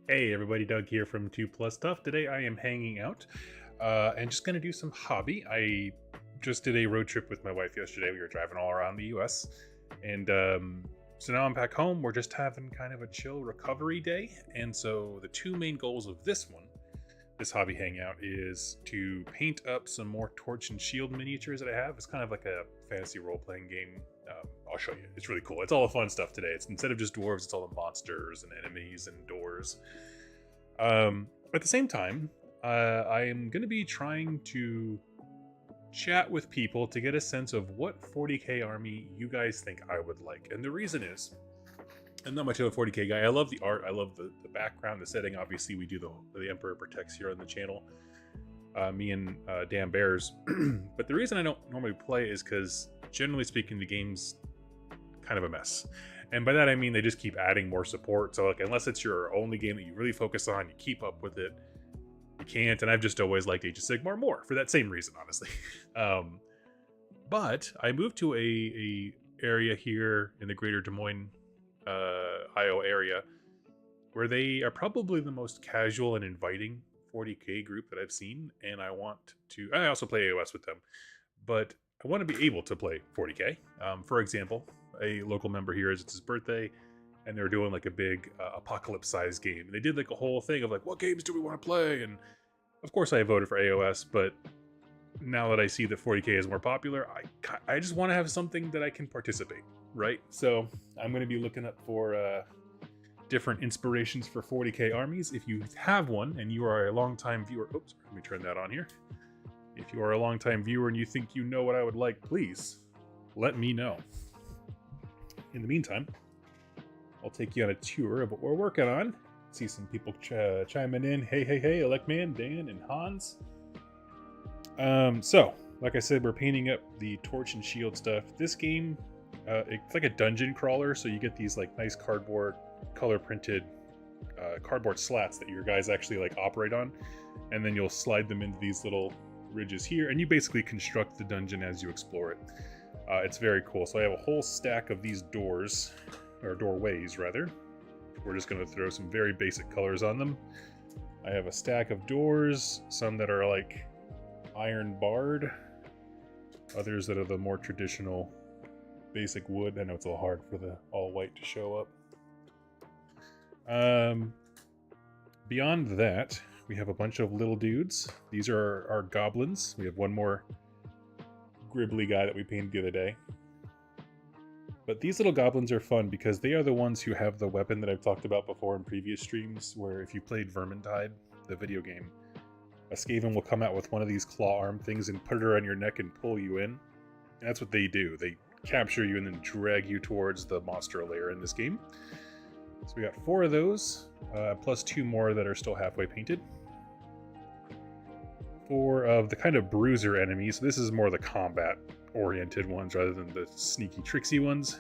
Hey everybody, Doug here from 2 Plus Stuff. Today I am hanging out and just gonna do some hobby. I just did a road trip with my wife yesterday. We were driving all around the US. And so now I'm back home. We're just having kind of a chill recovery day. And so the two main goals of this hobby hangout, is to paint up some more Torch and Shield miniatures that I have. It's kind of like a fantasy role-playing game. I'll show you. It's really cool. It's all the fun stuff today. It's instead of just dwarves, it's all the monsters and enemies and doors. At the same time, I am going to be trying to chat with people to get a sense of what 40k army you guys think I would like. And the reason is, I'm not much of a 40k guy. I love the art. I love the background, the setting. Obviously, we do the Emperor Protects here on the channel. Me and Dan Bears. But the reason I don't normally play is because, generally speaking, the game's kind of a mess. And by that I mean they just keep adding more support. So like, unless it's your only game that you really focus on, you keep up with it, you can't. And I've just always liked Age of Sigmar more for that same reason, honestly. But I moved to a area here in the greater Des Moines, Iowa area, where they are probably the most casual and inviting 40k group that I've seen. And I also play AOS with them, but I want to be able to play 40k. For example, a local member here, it's his birthday, and they're doing like a big apocalypse-sized game. And they did like a whole thing of like, what games do we want to play? And of course I voted for AOS, but now that I see that 40k is more popular, I just want to have something that I can participate, right? So I'm going to be looking up for different inspirations for 40k armies. If you have one and you are a longtime viewer, oops, let me turn that on here. If you are a longtime viewer and you think you know what I would like, please let me know. In the meantime, I'll take you on a tour of what we're working on. See some people chiming in. Hey, Electman, Dan, and Hans. So, like I said, we're painting up the Torch and Shield stuff. This game, it's like a dungeon crawler, so you get these like nice cardboard, color-printed cardboard slats that your guys actually like operate on, and then you'll slide them into these little ridges here, and you basically construct the dungeon as you explore it. It's very cool. So I have a whole stack of these doors, or doorways rather. We're just going to throw some very basic colors on them. I have a stack of doors, some that are like iron barred, others that are the more traditional basic wood. I know it's a little hard for the all white to show up. Beyond that, we have a bunch of little dudes. These are our goblins. We have one more gribbly guy that we painted the other day. But these little goblins are fun because they are the ones who have the weapon that I've talked about before in previous streams, where if you played Vermintide, the video game, a Skaven will come out with one of these claw arm things and put it around your neck and pull you in. And that's what they do. They capture you and then drag you towards the monster lair in this game. So we got 4 of those, plus 2 more that are still halfway painted. 4 of the kind of bruiser enemies. So this is more the combat-oriented ones rather than the sneaky, tricksy ones.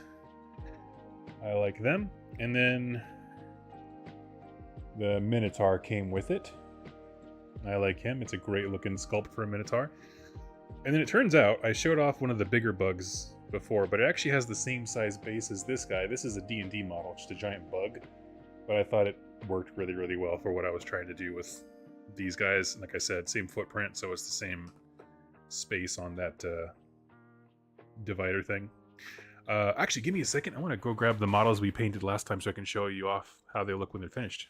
I like them. And then the Minotaur came with it. I like him. It's a great-looking sculpt for a Minotaur. And then it turns out, I showed off one of the bigger bugs before, but it actually has the same size base as this guy. This is a D&D model, just a giant bug. But I thought it worked really, really well for what I was trying to do with these guys. Like I said, same footprint, so it's the same space on that divider thing. Actually, give me a second. I want to go grab the models we painted last time so I can show you off how they look when they're finished.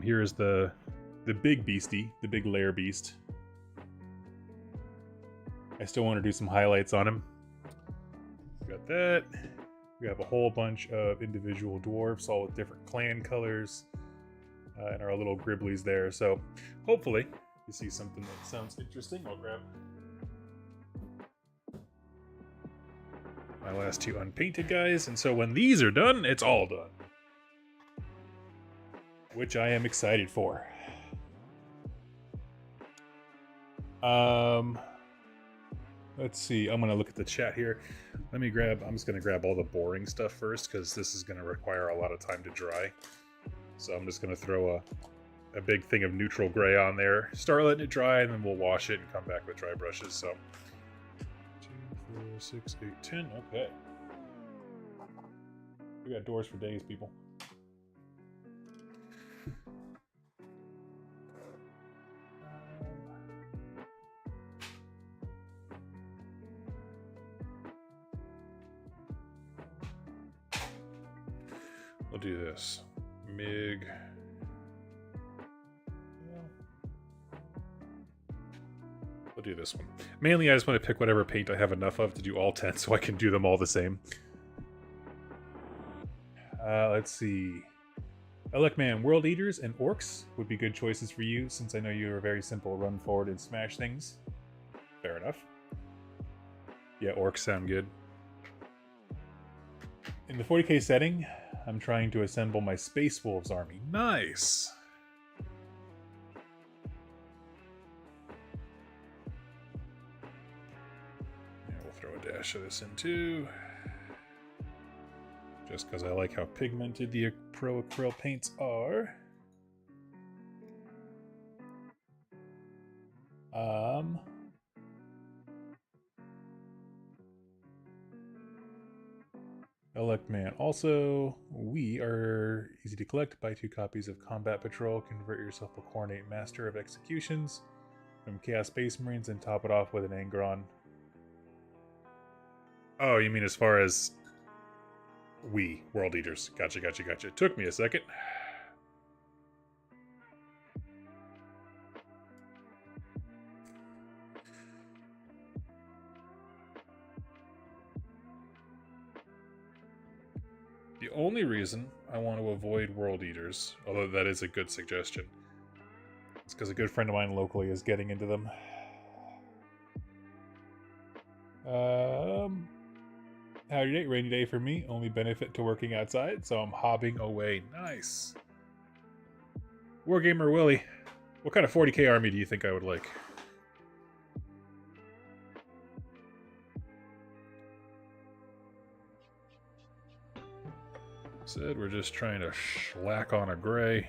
Here is the big beastie, the big lair beast. I still want to do some highlights on him. Got that. We have a whole bunch of individual dwarfs, all with different clan colors, and our little gribblies there. So hopefully you see something that sounds interesting. I'll grab my last 2 unpainted guys, and so when these are done, it's all done, which I am excited for. Let's see. I'm going to look at the chat here. I'm just going to grab all the boring stuff first because this is going to require a lot of time to dry. So I'm just going to throw a big thing of neutral gray on there, start letting it dry, and then we'll wash it and come back with dry brushes. So 2, 4, 6, 8, 10. Okay. We got doors for days, people. We'll do this. MIG. We'll do this one. Mainly, I just want to pick whatever paint I have enough of to do all 10 so I can do them all the same. Let's see. Elecman, World Eaters and Orcs would be good choices for you, since I know you are very simple, run forward and smash things. Fair enough. Yeah, Orcs sound good. In the 40k setting, I'm trying to assemble my Space Wolves army. Nice! Yeah, we'll throw a dash of this in too. Just because I like how pigmented the acrylic paints are. Elecman. Also, we are easy to collect. Buy 2 copies of Combat Patrol. Convert yourself a Coordinate Master of Executions from Chaos Space Marines and top it off with an Angron. Oh, you mean as far as we, World Eaters. Gotcha, gotcha, gotcha. Took me a second. The only reason I want to avoid World Eaters, although that is a good suggestion, is because a good friend of mine locally is getting into them. Howdy day, rainy day for me. Only benefit to working outside, so I'm hobbing away. Nice. Wargamer Willie, what kind of 40k army do you think I would like? Said we're just trying to slack on a gray.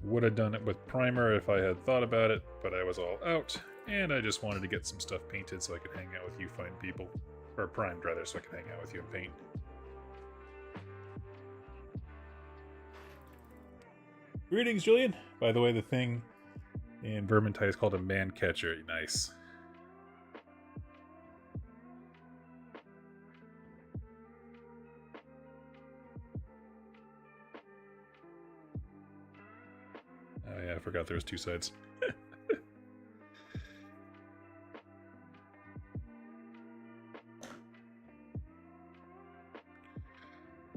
Would have done it with primer if I had thought about it, but I was all out, and I just wanted to get some stuff painted so I could hang out with you fine people. Or primed, rather, so I could hang out with you and paint. Greetings, Julian! By the way, the thing in Vermintide is called a man catcher. Nice. Oh yeah, I forgot there was 2 sides.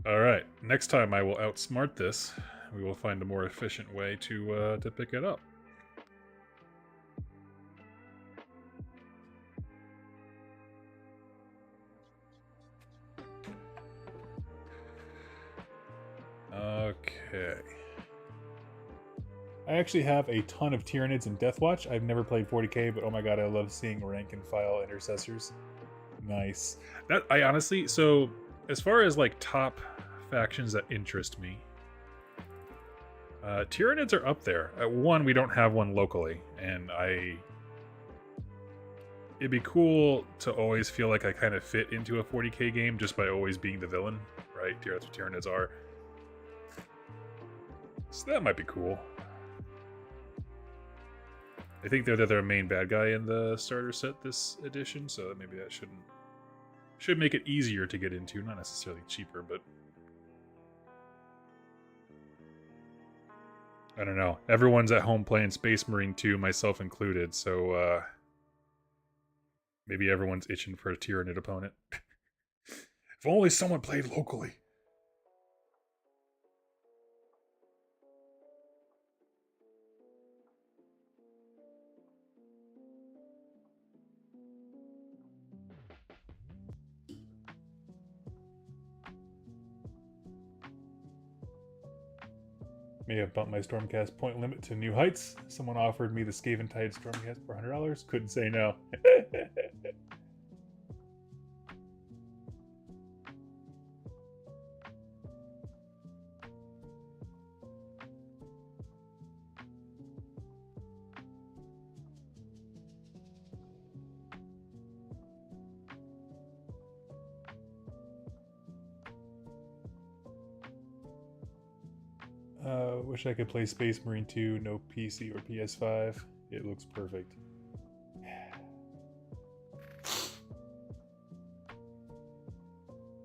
Alright, next time I will outsmart this. We will find a more efficient way to pick it up. Okay. I actually have a ton of Tyranids in Deathwatch. I've never played 40k, but oh my god, I love seeing rank and file intercessors. Nice. That I honestly, so as far as like top factions that interest me, Tyranids are up there. One, we don't have one locally, and it'd be cool to always feel like I kind of fit into a 40k game just by always being the villain, right? That's what Tyranids are. So that might be cool. I think they're their main bad guy in the starter set this edition, so maybe that should make it easier to get into, not necessarily cheaper, but I don't know. Everyone's at home playing Space Marine 2, myself included, so maybe everyone's itching for a Tyranid opponent. If only someone played locally. May have bumped my Stormcast point limit to new heights. Someone offered me the Skaven Tide Stormcast for $100. Couldn't say no. Wish I could play Space Marine 2, no PC or PS5. It looks perfect.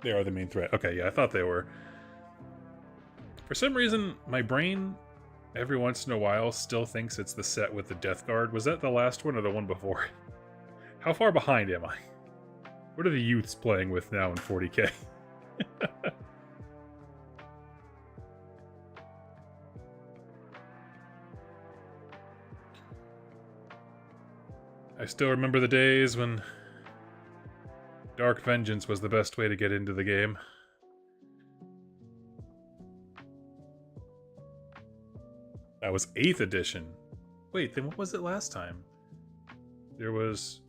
They are the main threat. Okay, yeah, I thought they were. For some reason, my brain, every once in a while, still thinks it's the set with the Death Guard. Was that the last one or the one before? How far behind am I? What are the youths playing with now in 40k? I still remember the days when Dark Vengeance was the best way to get into the game. That was 8th edition. Wait, then what was it last time? There was...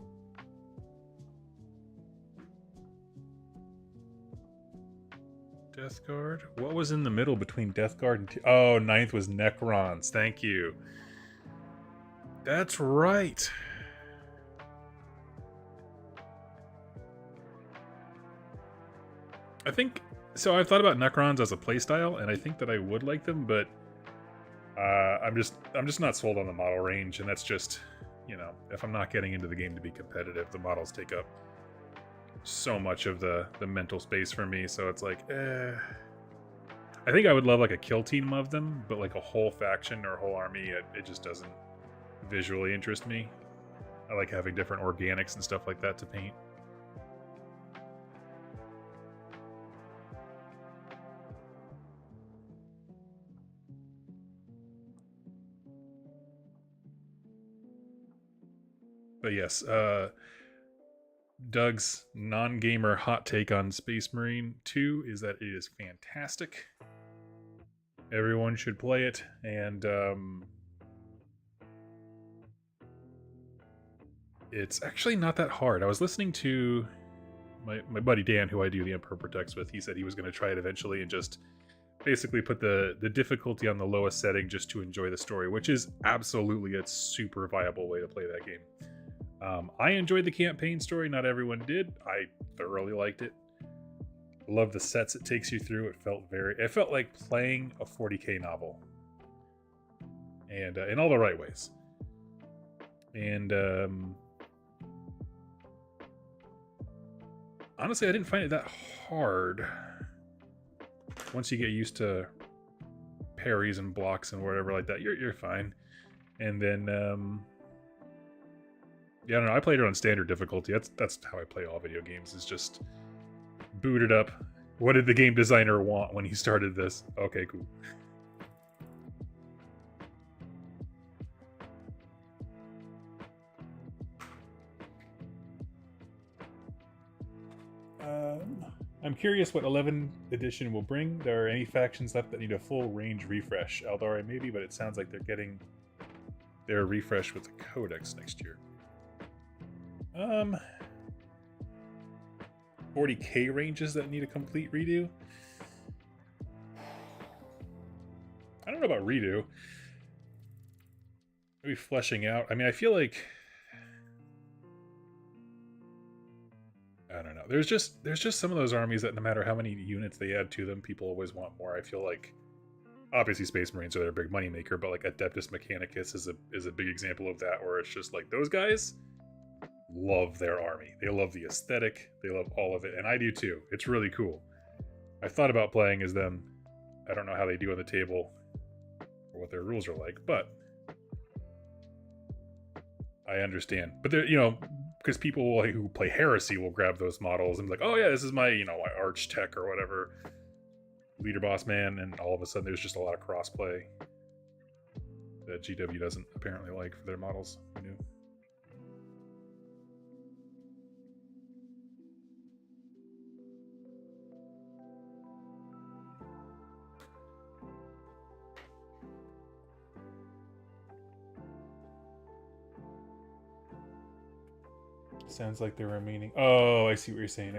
Death Guard? What was in the middle between Death Guard and... Oh, 9th was Necrons. Thank you. That's right. I think... So I've thought about Necrons as a playstyle, and I think that I would like them, but... I'm just not sold on the model range, and that's just... You know, if I'm not getting into the game to be competitive, the models take up so much of the mental space for me, so it's like, I think I would love like a kill team of them, but like a whole faction or a whole army, it just doesn't visually interest me. I like having different organics and stuff like that to paint. But yes, Doug's non-gamer hot take on Space Marine 2 is that it is fantastic. Everyone should play it, and it's actually not that hard. I was listening to my buddy Dan, who I do the Emperor Protects with. He said he was going to try it eventually and just basically put the difficulty on the lowest setting just to enjoy the story, which is absolutely a super viable way to play that game. I enjoyed the campaign story. Not everyone did. I thoroughly liked it. Love the sets it takes you through. It felt like playing a 40k novel, and in all the right ways. And honestly, I didn't find it that hard once you get used to parries and blocks and whatever like that. You're fine. And then yeah, I don't know. I played it on standard difficulty. That's how I play all video games. Is just boot it up. What did the game designer want when he started this? Okay, cool. I'm curious what 11th edition will bring. There are any factions left that need a full range refresh? Eldari maybe, but it sounds like they're getting their refresh with the Codex next year. 40k ranges that need a complete redo. I don't know about redo. Maybe fleshing out. I mean, I feel like I don't know. There's just some of those armies that no matter how many units they add to them, people always want more. I feel like obviously Space Marines are their big moneymaker, but like Adeptus Mechanicus is a big example of that, where it's just like those guys love their army. They love the aesthetic. They love all of it. And I do too. It's really cool. I thought about playing as them. I don't know how they do on the table or what their rules are like, but I understand. But they're, you know, because people who play Heresy will grab those models and be like, oh yeah, this is my, you know, my Arch Tech or whatever, Leader Boss Man, and all of a sudden there's just a lot of crossplay that GW doesn't apparently like for their models. Who knew? Sounds like they're remaining. Oh, I see what you're saying.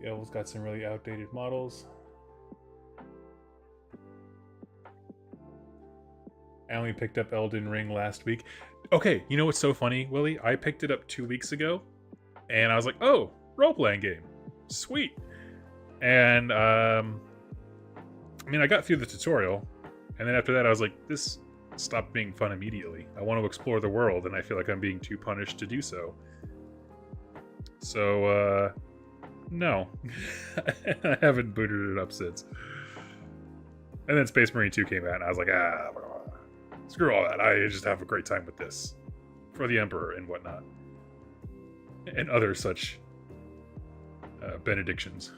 The Elves got some really outdated models. I only picked up Elden Ring last week. Okay, you know what's so funny, Willie? I picked it up 2 weeks ago, and I was like, oh, role-playing game. Sweet. And I mean, I got through the tutorial, and then after that, I was like, this stopped being fun immediately. I want to explore the world, and I feel like I'm being too punished to do so. So, no. I haven't booted it up since. And then Space Marine 2 came out, and I was like, screw all that. I just have a great time with this. For the Emperor and whatnot. And other such benedictions.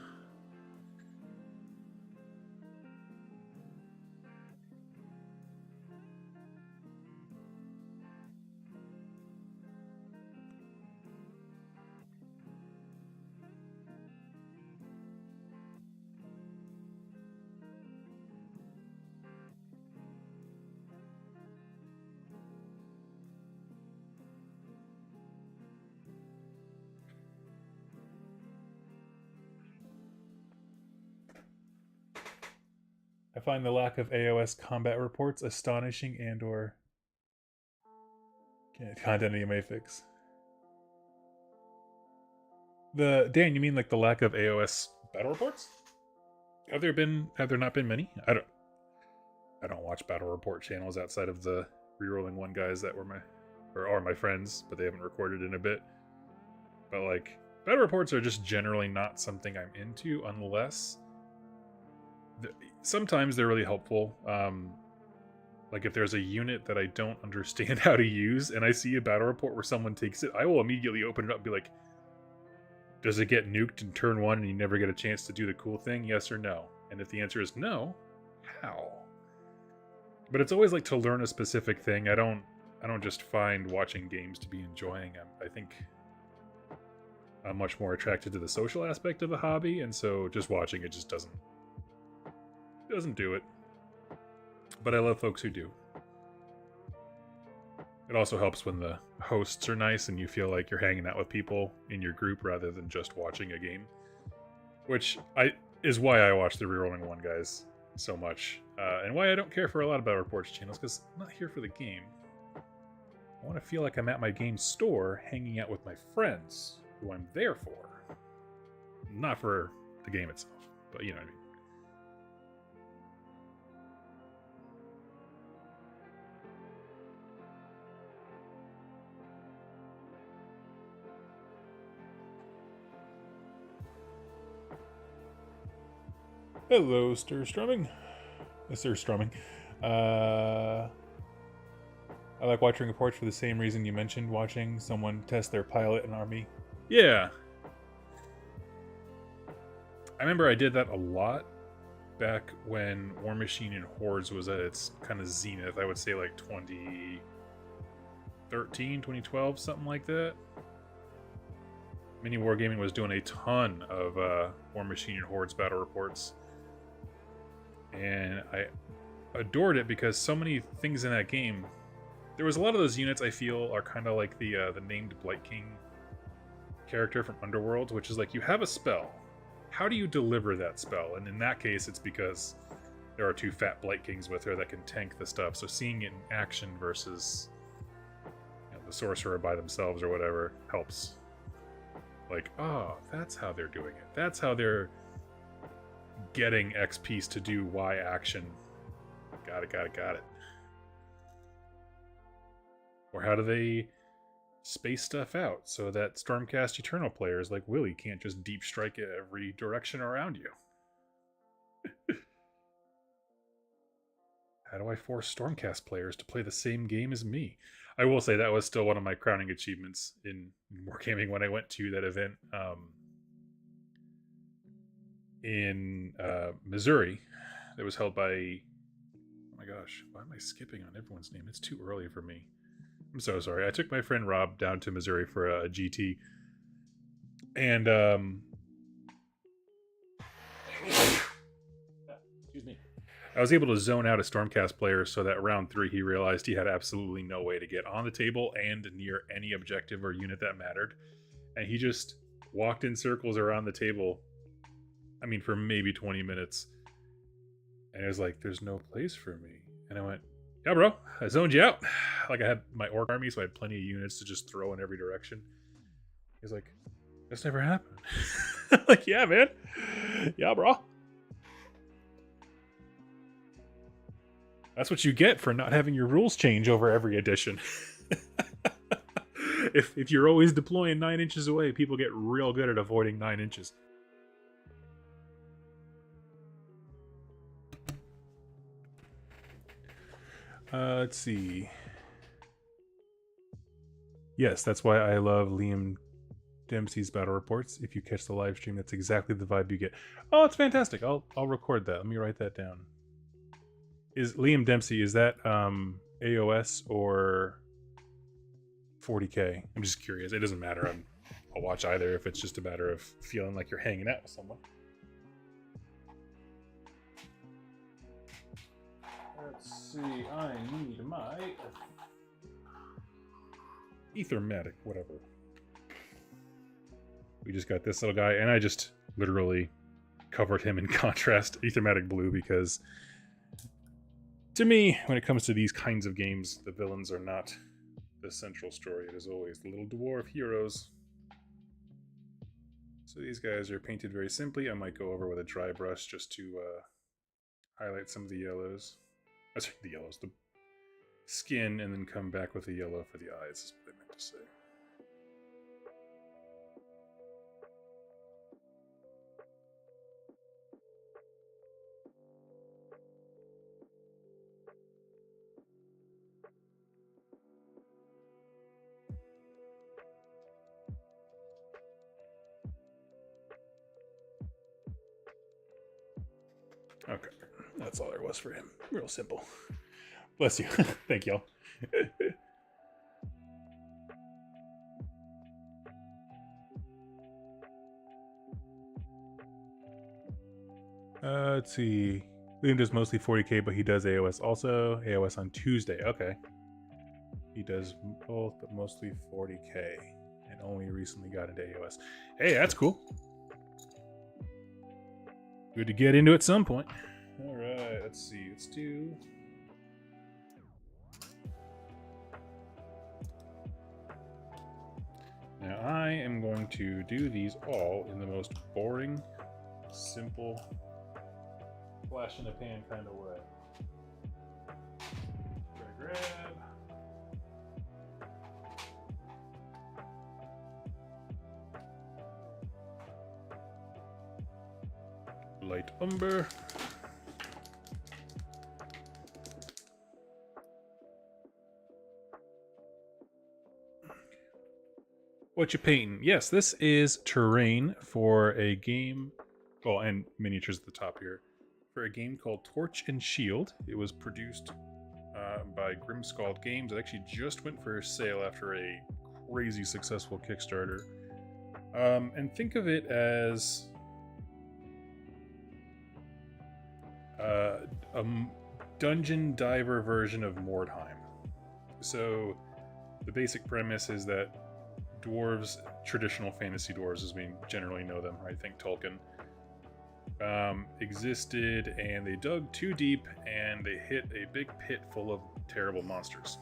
I find the lack of AOS combat reports astonishing and/or content you may fix. Dan, you mean like the lack of AOS battle reports? Have there not been many? I don't watch battle report channels outside of the rerolling one guys that were are my friends, but they haven't recorded in a bit. But like battle reports are just generally not something I'm into unless sometimes they're really helpful. Like if there's a unit that I don't understand how to use and I see a battle report where someone takes it, I will immediately open it up and be like, does it get nuked in turn 1 and you never get a chance to do the cool thing? Yes or no? And if the answer is no, how? But it's always like to learn a specific thing. I don't just find watching games to be enjoying. I think I'm much more attracted to the social aspect of the hobby, and so just watching it just doesn't do it. But I love folks who do. It also helps when the hosts are nice and you feel like you're hanging out with people in your group rather than just watching a game. Which is why I watch the Rerolling One guys so much. And why I don't care for a lot of Battle Reports channels, because I'm not here for the game. I want to feel like I'm at my game store hanging out with my friends, who I'm there for. Not for the game itself, but you know what I mean. Hello, Sturstrumming. I like watching reports for the same reason you mentioned, watching someone test their pilot in Army. Yeah. I remember I did that a lot back when War Machine and Hordes was at its kind of zenith. I would say like 2013, 2012, something like that. Mini Wargaming was doing a ton of War Machine and Hordes battle reports. And I adored it because so many things in that game. There was a lot of those units I feel are kind of like the named Blight King character from Underworld, which is like you have a spell. How do you deliver that spell? And in that case, it's because there are 2 fat Blight Kings with her that can tank the stuff. So seeing it in action versus the sorcerer by themselves or whatever helps. Like, oh, that's how they're doing it. That's how they're getting X piece to do Y action. Got it. Or how do they space stuff out so that Stormcast Eternal players like Willie can't just deep strike at every direction around you? How do I force Stormcast players to play the same game as me? I will say that was still one of my crowning achievements in Wargaming when I went to that event in Missouri that was held by, oh my gosh, why am I skipping on everyone's name? It's too early for me. I'm so sorry. I took my friend Rob down to Missouri for a GT, and excuse me, I was able to zone out a Stormcast player so that round 3 he realized he had absolutely no way to get on the table and near any objective or unit that mattered, and he just walked in circles around the table, I mean, for maybe 20 minutes. And it was like, there's no place for me. And I went, yeah, bro, I zoned you out. Like, I had my orc army, so I had plenty of units to just throw in every direction. He's like, this never happened. Like, yeah, man. Yeah, bro. That's what you get for not having your rules change over every edition. If you're always deploying 9 inches away, people get real good at avoiding 9 inches. Let's see. Yes, that's why I love Liam Dempsey's battle reports. If you catch the live stream, that's exactly the vibe you get. Oh, it's fantastic. I'll record that. Let me write that down. Is Liam Dempsey, is that AOS or 40K? I'm just curious. It doesn't matter. I'll watch either if it's just a matter of feeling like you're hanging out with someone. Let's see. I need my Ethermatic, whatever. We just got this little guy, and I just literally covered him in contrast Ethermatic blue because, to me, when it comes to these kinds of games, the villains are not the central story. It is always the little dwarf heroes. So these guys are painted very simply. I might go over with a dry brush just to highlight some of the yellows. That's the yellows, the skin, and then come back with the yellow for the eyes, is what I meant to say. Okay, that's all there was for him. Real simple. Bless you. Thank y'all. Let's see. Liam does mostly 40k, but he does AOS also. AOS on Tuesday. Okay. He does both, but mostly 40k. And only recently got into AOS. Hey, that's cool. Good to get into at some point. Alright, let's see. Let's do... Now I am going to do these all in the most boring, simple, flash in the pan kind of way. Grab. Light umber. What you painting? Yes, this is terrain for a game, well, and miniatures at the top here, for a game called Torch and Shield. It was produced by Grimscald Games. It actually just went for sale after a crazy successful Kickstarter. And think of it as a dungeon diver version of Mordheim. So the basic premise is that dwarves, traditional fantasy dwarves as we generally know them, I think Tolkien, existed, and they dug too deep and they hit a big pit full of terrible monsters.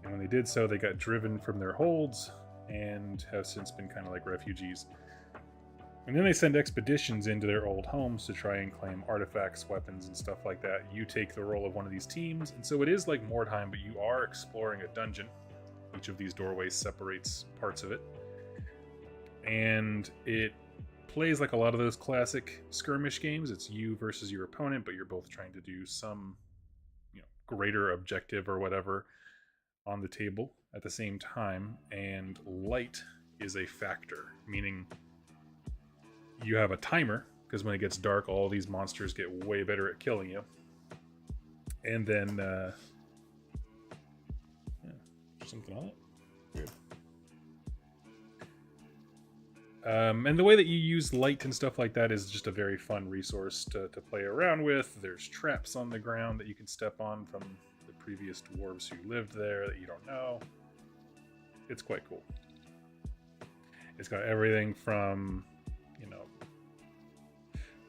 And when they did so, they got driven from their holds and have since been kind of like refugees. And then they send expeditions into their old homes to try and claim artifacts, weapons, and stuff like that. You take the role of one of these teams, and so it is like Mordheim, but you are exploring a dungeon. Each of these doorways separates parts of it. And it plays like a lot of those classic skirmish games. It's you versus your opponent, but you're both trying to do some, greater objective or whatever on the table at the same time. And light is a factor, meaning you have a timer, because when it gets dark, all these monsters get way better at killing you. And then something on it. Weird. And the way that you use light and stuff like that is just a very fun resource to play around with. There's traps on the ground that you can step on from the previous dwarves who lived there that you don't know. It's quite cool. It's got everything from,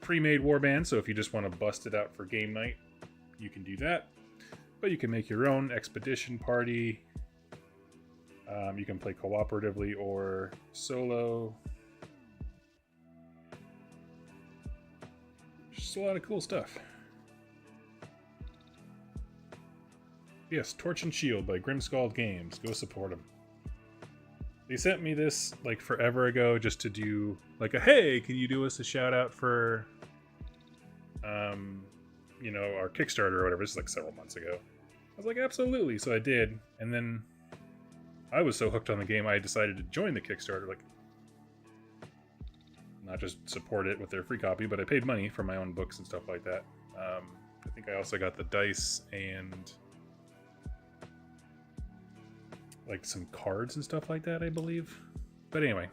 pre-made warband, so if you just want to bust it out for game night, you can do that. But you can make your own expedition party. You can play cooperatively or solo. Just a lot of cool stuff. Yes, Torch and Shield by Grimscald Games. Go support them. They sent me this like forever ago just to do like a hey, can you do us a shout out for you know, our Kickstarter or whatever. This is like several months ago. I was like, absolutely. So I did, and then I was so hooked on the game I decided to join the Kickstarter, like not just support it with their free copy, but I paid money for my own books and stuff like that. I think I also got the dice and like some cards and stuff like that, I believe. But anyway,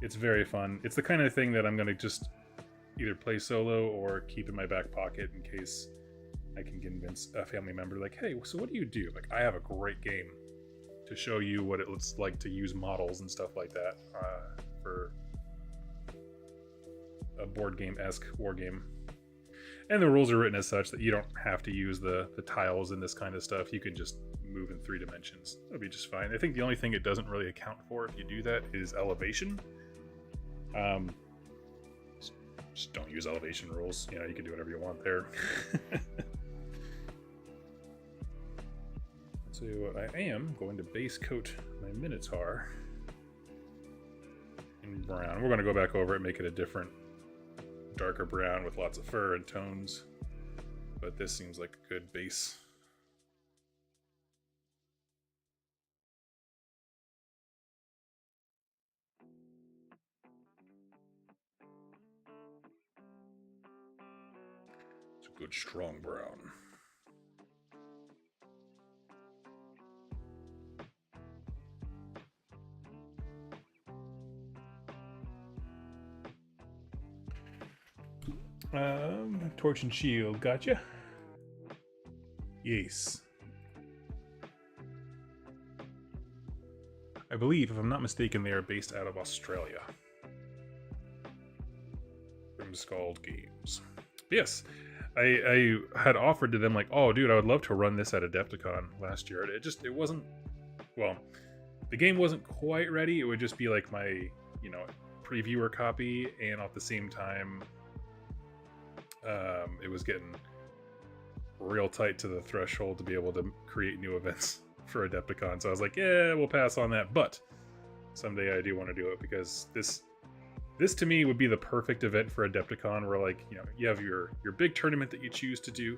it's very fun. It's the kind of thing that I'm going to just either play solo or keep in my back pocket in case I can convince a family member, like, hey, so what do you do? Like, I have a great game to show you what it looks like to use models and stuff like that for a board game-esque war game. And the rules are written as such that you don't have to use the tiles and this kind of stuff. You can just move in 3 dimensions. That'll be just fine. I think the only thing it doesn't really account for if you do that is elevation. Just don't use elevation rules. You know, you can do whatever you want there. So I am going to base coat my Minotaur in brown. We're going to go back over it and make it a different darker brown with lots of fur and tones, but this seems like a good base. It's a good strong brown. Torch and Shield, gotcha. Yes. I believe, if I'm not mistaken, they are based out of Australia. Grimscald Games. Yes, I had offered to them, like, oh, dude, I would love to run this at Adepticon last year. It wasn't, well, the game wasn't quite ready. It would just be like my, you know, previewer copy, and at the same time, it was getting real tight to the threshold to be able to create new events for Adepticon. So I was like, yeah, we'll pass on that. But someday I do want to do it, because this to me would be the perfect event for Adepticon, where, like, you know, you have your big tournament that you choose to do,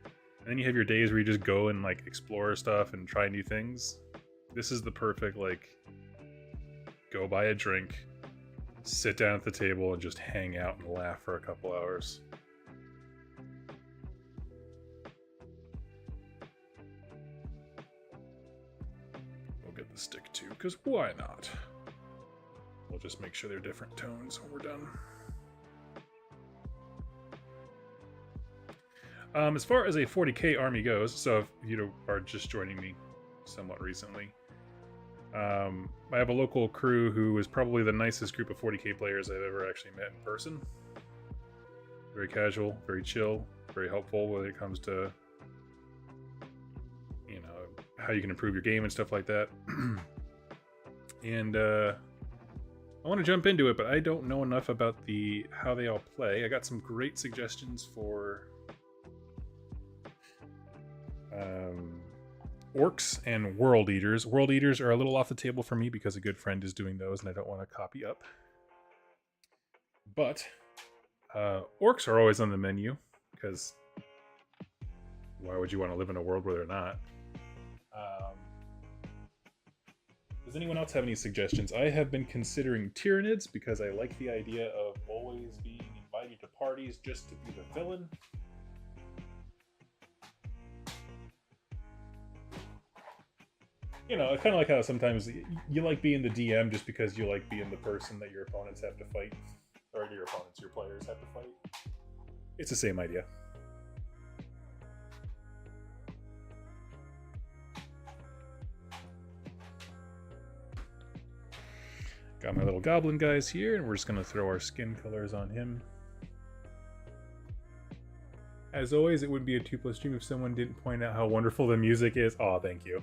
and then you have your days where you just go and like explore stuff and try new things. This is the perfect, like, go buy a drink, sit down at the table, and just hang out and laugh for a couple hours. We'll get the stick too, because why not? We'll just make sure they're different tones when we're done. As far as a 40k army goes, so if you are just joining me somewhat recently, I have a local crew who is probably the nicest group of 40k players I've ever actually met in person. Very casual, very chill, very helpful when it comes to, you know, how you can improve your game and stuff like that. And I want to jump into it, but I don't know enough about how they all play. I got some great suggestions for orcs and world eaters. World eaters are a little off the table for me because a good friend is doing those and I don't want to copy up. But orcs are always on the menu, because why would you want to live in a world where they're not? Does anyone else have any suggestions? I have been considering Tyranids because I like the idea of always being invited to parties just to be the villain. You know, it's kind of like how sometimes you like being the DM just because you like being the person that your opponents have to fight. Or your players have to fight. It's the same idea. Got my little goblin guys here, and we're just going to throw our skin colors on him. As always, it would be a 2+ stream if someone didn't point out how wonderful the music is. Aw, thank you.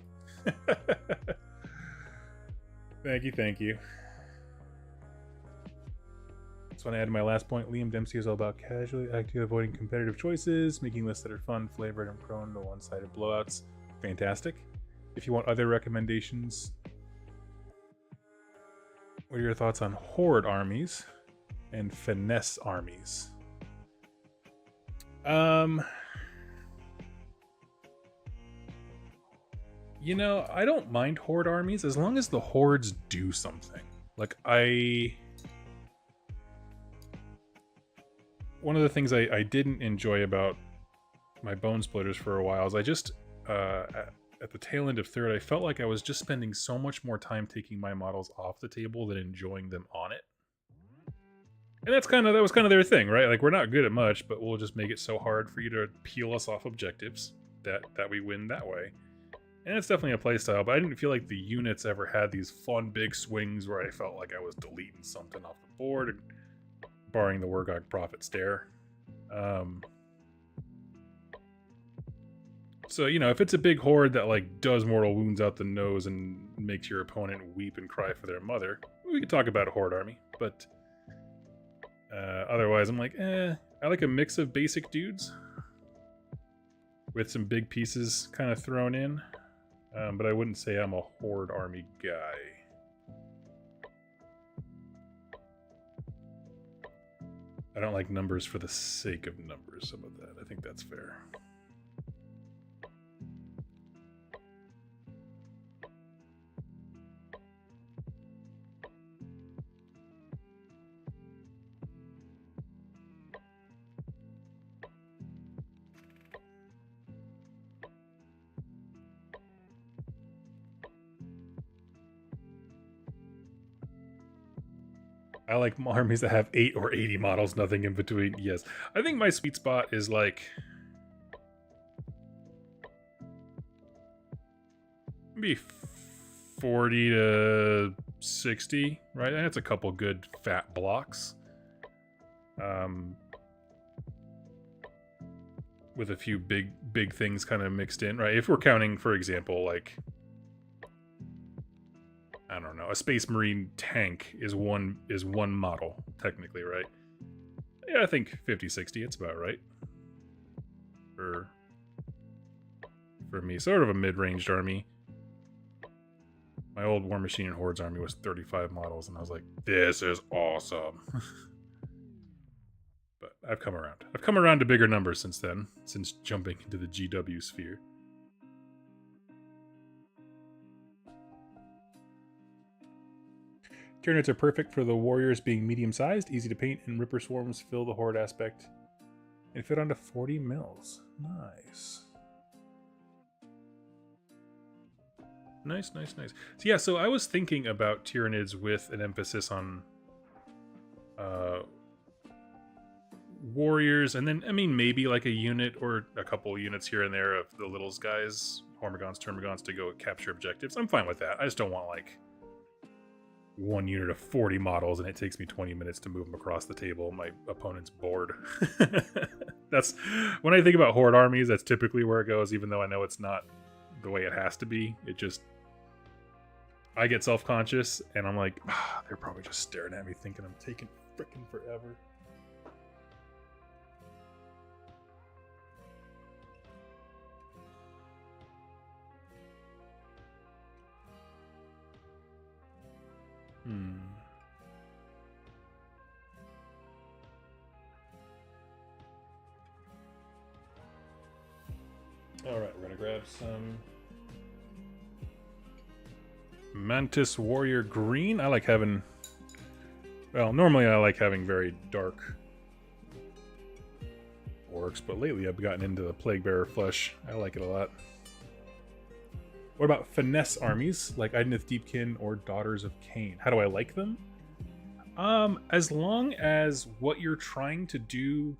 Thank you. So when I added my last point, Liam Dempsey is all about casually actively avoiding competitive choices, making lists that are fun, flavored, and prone to one-sided blowouts. Fantastic. If you want other recommendations, what are your thoughts on horde armies and finesse armies? You know, I don't mind horde armies as long as the hordes do something. Like, one of the things I didn't enjoy about my Bone Splitters for a while is I just, at the tail end of third, I felt like I was just spending so much more time taking my models off the table than enjoying them on it. And that was kind of their thing, right? Like, we're not good at much, but we'll just make it so hard for you to peel us off objectives that we win that way. And it's definitely a playstyle, but I didn't feel like the units ever had these fun big swings where I felt like I was deleting something off the board, barring the Wargog Prophet Stare. So, you know, if it's a big horde that, like, does mortal wounds out the nose and makes your opponent weep and cry for their mother, we could talk about a horde army. But otherwise, I'm like, I like a mix of basic dudes with some big pieces kind of thrown in. But I wouldn't say I'm a horde army guy. I don't like numbers for the sake of numbers. Some of that. I think that's fair. I like armies that have 8 or 80 models, nothing in between. Yes. I think my sweet spot is like maybe 40 to 60, right? And that's a couple good fat blocks. With a few big things kind of mixed in, right? If we're counting, for example, like, I don't know, a Space Marine tank is one model, technically, right? Yeah, I think 50-60, it's about right. For me, sort of a mid-ranged army. My old War Machine and Hordes army was 35 models, and I was like, this is awesome. But I've come around. I've come around to bigger numbers since then, since jumping into the GW sphere. Tyranids are perfect for the warriors being medium-sized, easy to paint, and Ripper Swarms fill the horde aspect and fit onto 40 mils. Nice. Nice. So yeah, so I was thinking about Tyranids with an emphasis on warriors, and then, I mean, maybe like a unit or a couple units here and there of the little guys, Hormigons, Termagants, to go capture objectives. I'm fine with that. I just don't want, like, one unit of 40 models and it takes me 20 minutes to move them across the table. My opponent's bored. That's when I think about horde armies, that's typically where it goes, even though I know it's not the way it has to be. It just, I get self-conscious and I'm like, they're probably just staring at me thinking I'm taking freaking forever. Alright, we're gonna grab some Mantis Warrior Green. I like having, well, normally I like having very dark orcs, but lately I've gotten into the Plague Bearer Flesh. I like it a lot. What about finesse armies like Idoneth Deepkin or Daughters of Cain? How do I like them? As long as what you're trying to do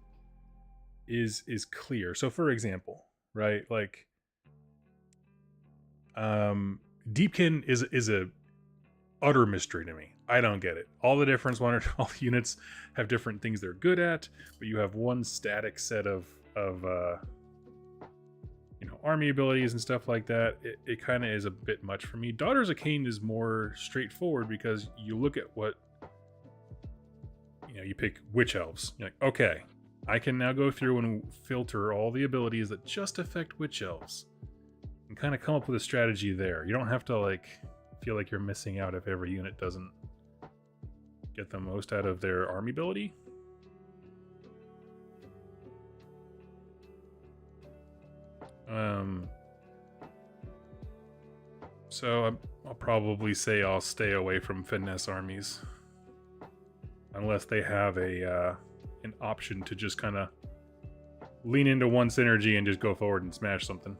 is clear. So for example, right, like Deepkin is a utter mystery to me. I don't get it. All the different all the units have different things they're good at, but you have one static set of you know, army abilities and stuff like that. It kind of is a bit much for me. Daughters of Cain is more straightforward because you look at what, you you pick witch elves. You're like, okay, I can now go through and filter all the abilities that just affect witch elves and kind of come up with a strategy there. You don't have to like feel like you're missing out if every unit doesn't get the most out of their army ability. So I'll probably say I'll stay away from finesse armies unless they have a an option to just kind of lean into one synergy and just go forward and smash something.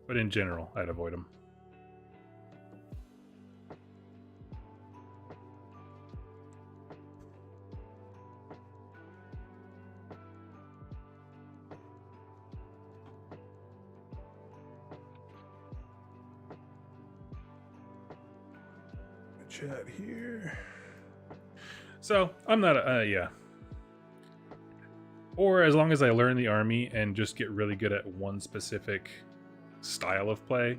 But in general, I'd avoid them. Chat here. So I'm not yeah. Or as long as I learn the army and just get really good at one specific style of play.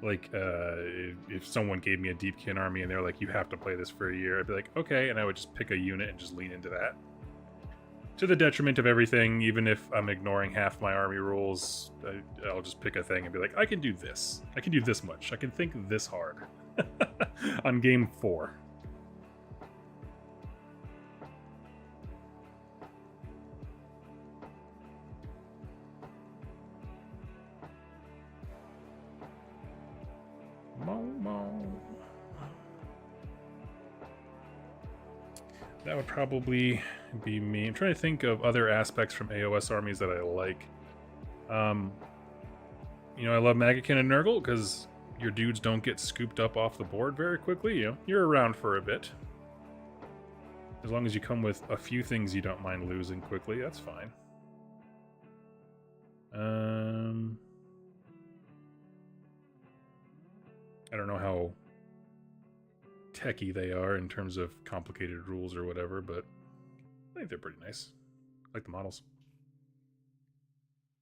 Like if someone gave me a Deepkin army and they're like, you have to play this for a year, I'd be like, okay, and I would just pick a unit and just lean into that. To the detriment of everything, even if I'm ignoring half my army rules, I'll just pick a thing and be like, I can do this. I can do this much. I can think this hard. On game 4. That would probably be me. I'm trying to think of other aspects from AOS armies that I like. I love Maggotkin and Nurgle because your dudes don't get scooped up off the board very quickly. You're around for a bit. As long as you come with a few things you don't mind losing quickly, that's fine. I don't know how techie they are in terms of complicated rules or whatever, but I think they're pretty nice. I like the models.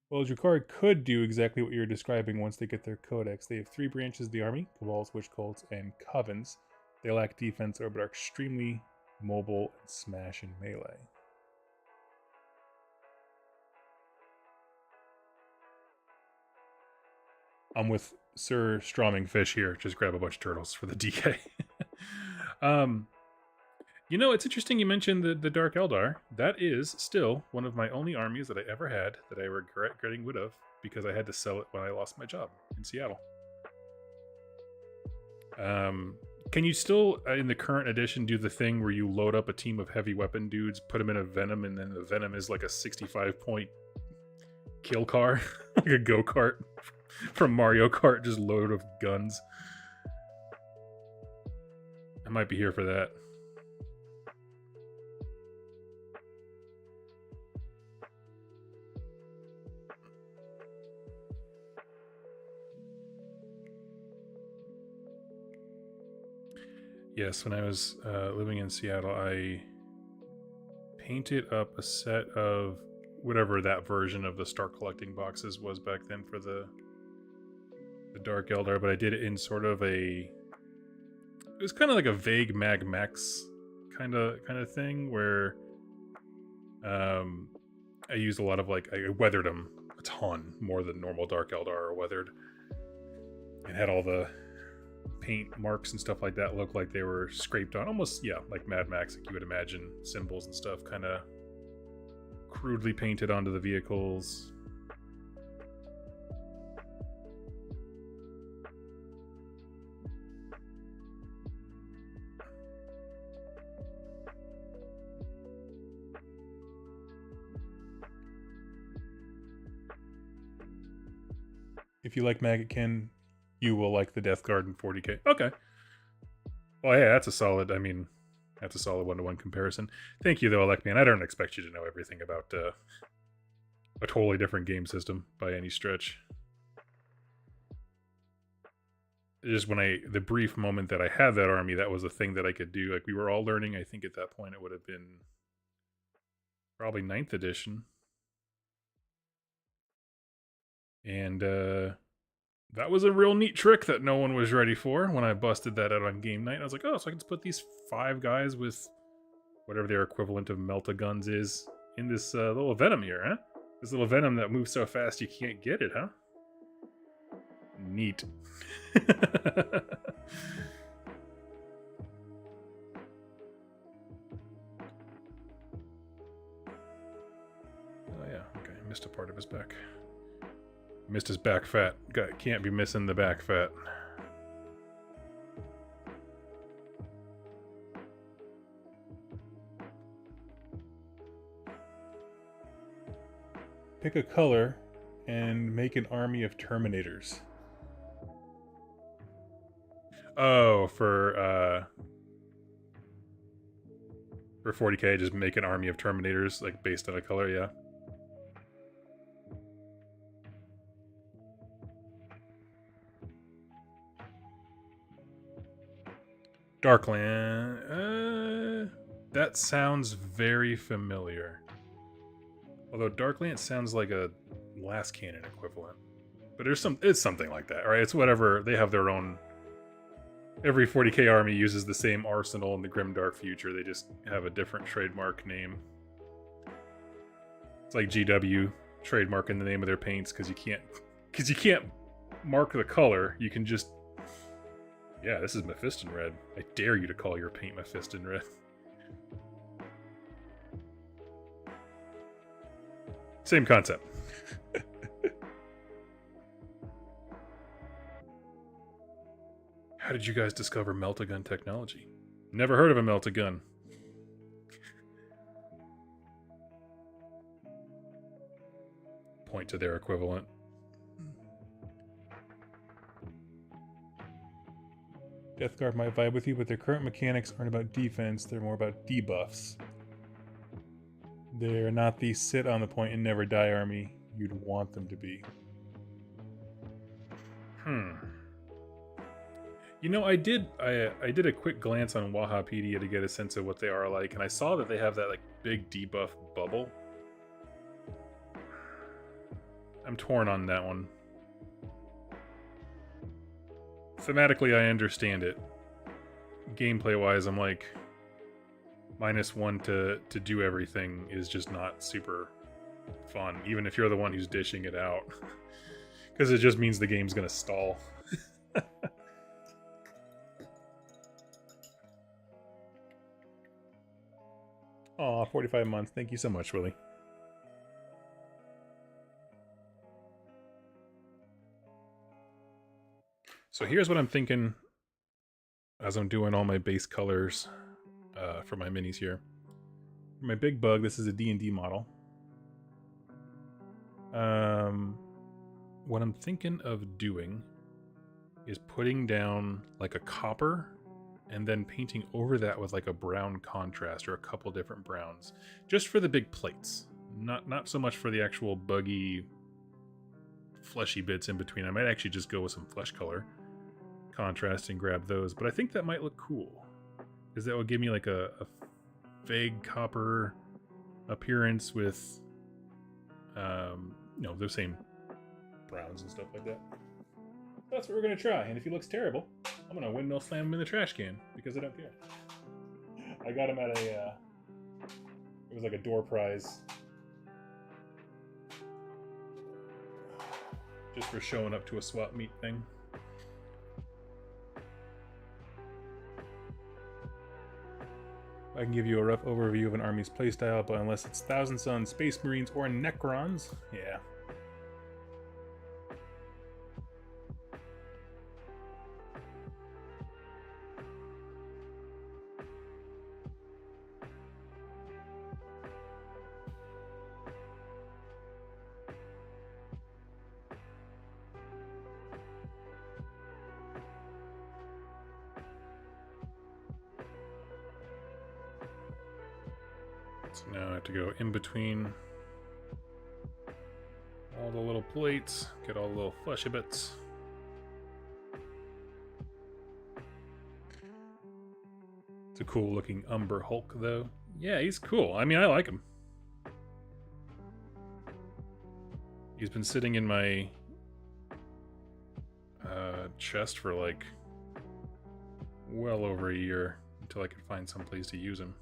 Well, Drukhari could do exactly what you're describing once they get their codex. They have 3 branches of the army: Cabals, Witch Cults, and Covens. They lack defense but are extremely mobile and smash in melee. I'm with Sir Stroming Fish here. Just grab a bunch of turtles for the DK. It's interesting you mentioned the Dark Eldar. That is still one of my only armies that I ever had that I regret getting rid of because I had to sell it when I lost my job in Seattle. Can you still, in the current edition, do the thing where you load up a team of heavy weapon dudes, put them in a Venom, and then the Venom is like a 65-point kill car? Like a go-kart from Mario Kart, just loaded with guns. I might be here for that. Yes, when I was living in Seattle, I painted up a set of whatever that version of the Start Collecting boxes was back then for the Dark Eldar, but I did it in sort of it was kind of like a vague Mag Max kind of thing where I used a lot of I weathered them a ton more than normal Dark Eldar are weathered. It had all the paint marks and stuff like that look like they were scraped on, almost like Mad Max, like you would imagine, symbols and stuff kind of crudely painted onto the vehicles. If you like Maggotkin, you will like the Death Guard in 40k. Okay. Well, yeah, that's a solid 1-to-1 comparison. Thank you, though, Alekman. I don't expect you to know everything about a totally different game system by any stretch. Just the brief moment that I had that army, that was a thing that I could do. Like, we were all learning. I think at that point it would have been probably 9th edition. And that was a real neat trick that no one was ready for when I busted that out on game night. I was like, oh, so I can just put these 5 guys with whatever their equivalent of Meltaguns is, in this little Venom here, huh? This little Venom that moves so fast you can't get it, huh? Neat. Oh yeah, okay, missed a part of his back. Missed his back fat. Can't be missing the back fat. Pick a color and make an army of Terminators. Oh, for 40k, just make an army of Terminators, like based on a color, yeah. Darkland. That sounds very familiar. Although Darkland sounds like a Last Cannon equivalent. But it's something like that, right? It's whatever, they have their own. Every 40k army uses the same arsenal in the Grimdark Future. They just have a different trademark name. It's like GW trademarking the name of their paints because you can't mark the color. You can just, yeah, this is Mephiston Red. I dare you to call your paint Mephiston Red. Same concept. How did you guys discover Meltagun technology? Never heard of a Meltagun. Point to their equivalent. Death Guard might vibe with you, but their current mechanics aren't about defense, they're more about debuffs. They're not the sit on the point and never die army you'd want them to be. You know, I did a quick glance on Wahapedia to get a sense of what they are like, and I saw that they have that like big debuff bubble. I'm torn on that one. Thematically, I understand it. Gameplay-wise, I'm like, -1 to do everything is just not super fun, even if you're the one who's dishing it out. Because it just means the game's gonna stall. Aw, 45 months. Thank you so much, Willie. So here's what I'm thinking as I'm doing all my base colors for my minis here. For my big bug, this is a D&D model. What I'm thinking of doing is putting down like a copper and then painting over that with like a brown contrast or a couple different browns, just for the big plates. Not so much for the actual buggy, fleshy bits in between. I might actually just go with some flesh color contrast and grab those, but I think that might look cool because that would give me like a vague copper appearance with, you know, those same browns and stuff like that. That's what we're gonna try, and if he looks terrible, I'm gonna windmill slam him in the trash can because I don't care. I got him at a, it was like a door prize, just for showing up to a swap meet thing. I can give you a rough overview of an army's playstyle, but unless it's Thousand Sons, Space Marines, or Necrons, yeah. So now I have to go in between all the little plates, get all the little fleshy bits. It's a cool looking Umber Hulk though. Yeah, he's cool. I mean, I like him. He's been sitting in my chest for like well over a year until I could find some place to use him.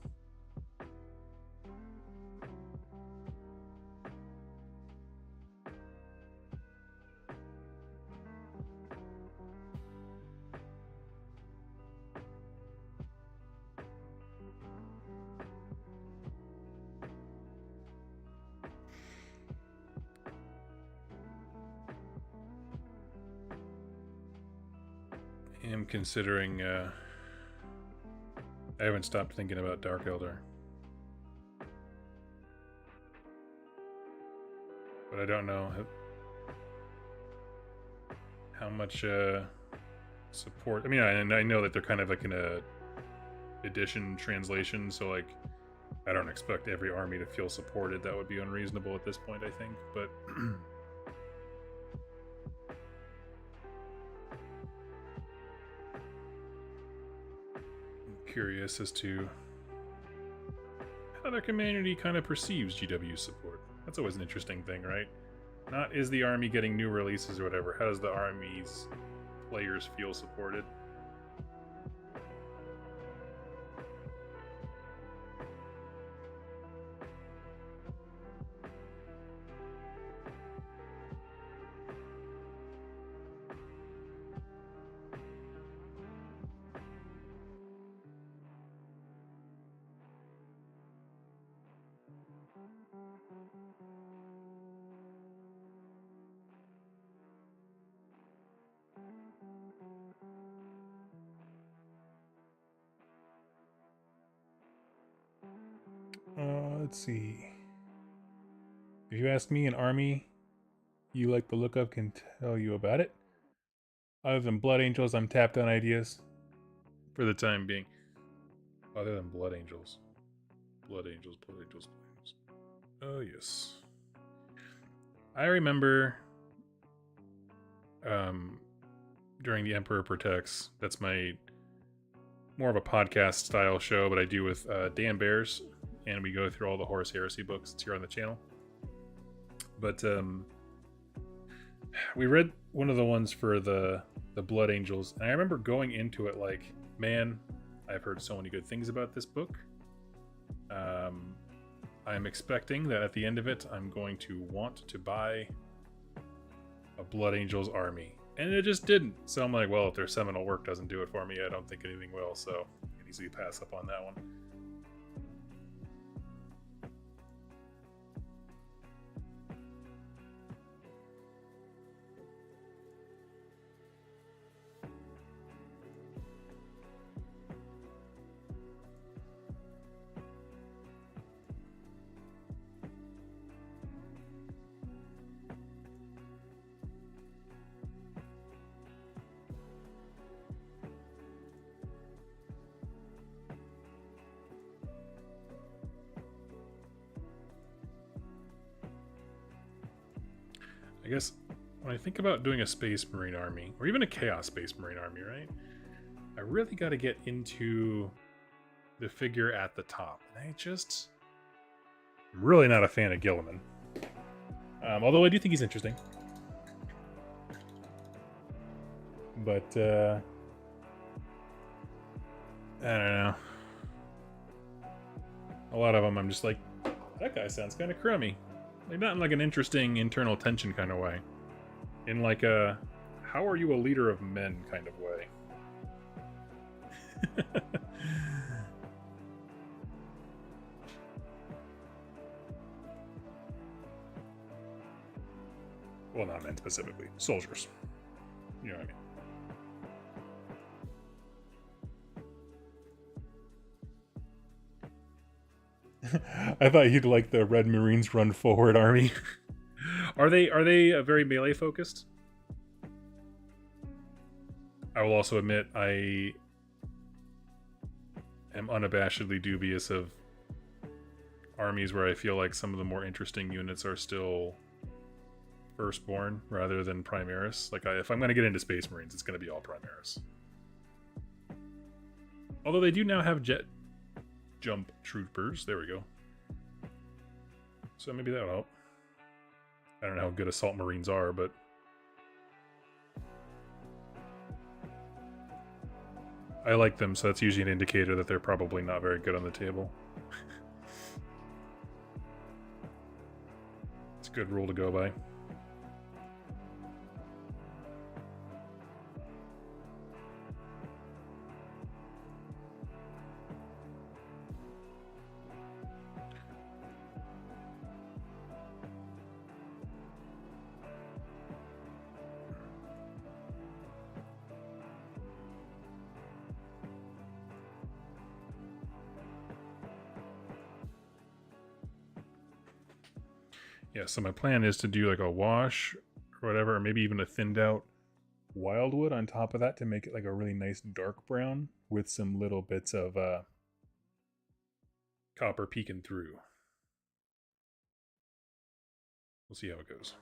am considering, I haven't stopped thinking about Dark Elder. But I don't know how much support. I mean, I know that they're kind of like in a edition translation, so like I don't expect every army to feel supported. That would be unreasonable at this point, I think. But I'm curious as to how their community kind of perceives GW support. That's always an interesting thing, right? Not is the army getting new releases or whatever. How does the army's players feel supported? Let's see. If you ask me, an army you like the look of can tell you about it. Other than Blood Angels, I'm tapped on ideas for the time being. Other than Blood Angels. Blood Angels, Blood Angels, Blood Angels. Oh, yes. I remember during The Emperor Protects, that's my more of a podcast style show, but I do with Dan Bears, and we go through all the Horus Heresy books. It's here on the channel. But we read one of the ones for the Blood Angels, and I remember going into it like, man, I've heard so many good things about this book. I'm expecting that at the end of it, I'm going to want to buy a Blood Angels army. And it just didn't. So I'm like, well, if their seminal work doesn't do it for me, I don't think anything will. So I can easily pass up on that one. I guess when I think about doing a Space Marine army, or even a Chaos Space Marine army, right? I really got to get into the figure at the top. And I'm really not a fan of Gilliman. Although I do think he's interesting. But, I don't know. A lot of them I'm just like, that guy sounds kind of crummy. Like, not in like an interesting internal tension kind of way. In like a, how are you a leader of men kind of way. Well, not men specifically. Soldiers. You know what I mean? I thought you'd like the Red Marines run forward army. Are they very melee focused? I will also admit I am unabashedly dubious of armies where I feel like some of the more interesting units are still Firstborn rather than Primaris. Like, if I'm going to get into Space Marines, it's going to be all Primaris. Although they do now have jet jump troopers. There we go. So maybe that'll help. I don't know how good Assault Marines are, but I like them, so that's usually an indicator that they're probably not very good on the table. It's a good rule to go by. Yeah, so my plan is to do like a wash or whatever, or maybe even a thinned out wildwood on top of that to make it like a really nice dark brown with some little bits of copper peeking through. We'll see how it goes.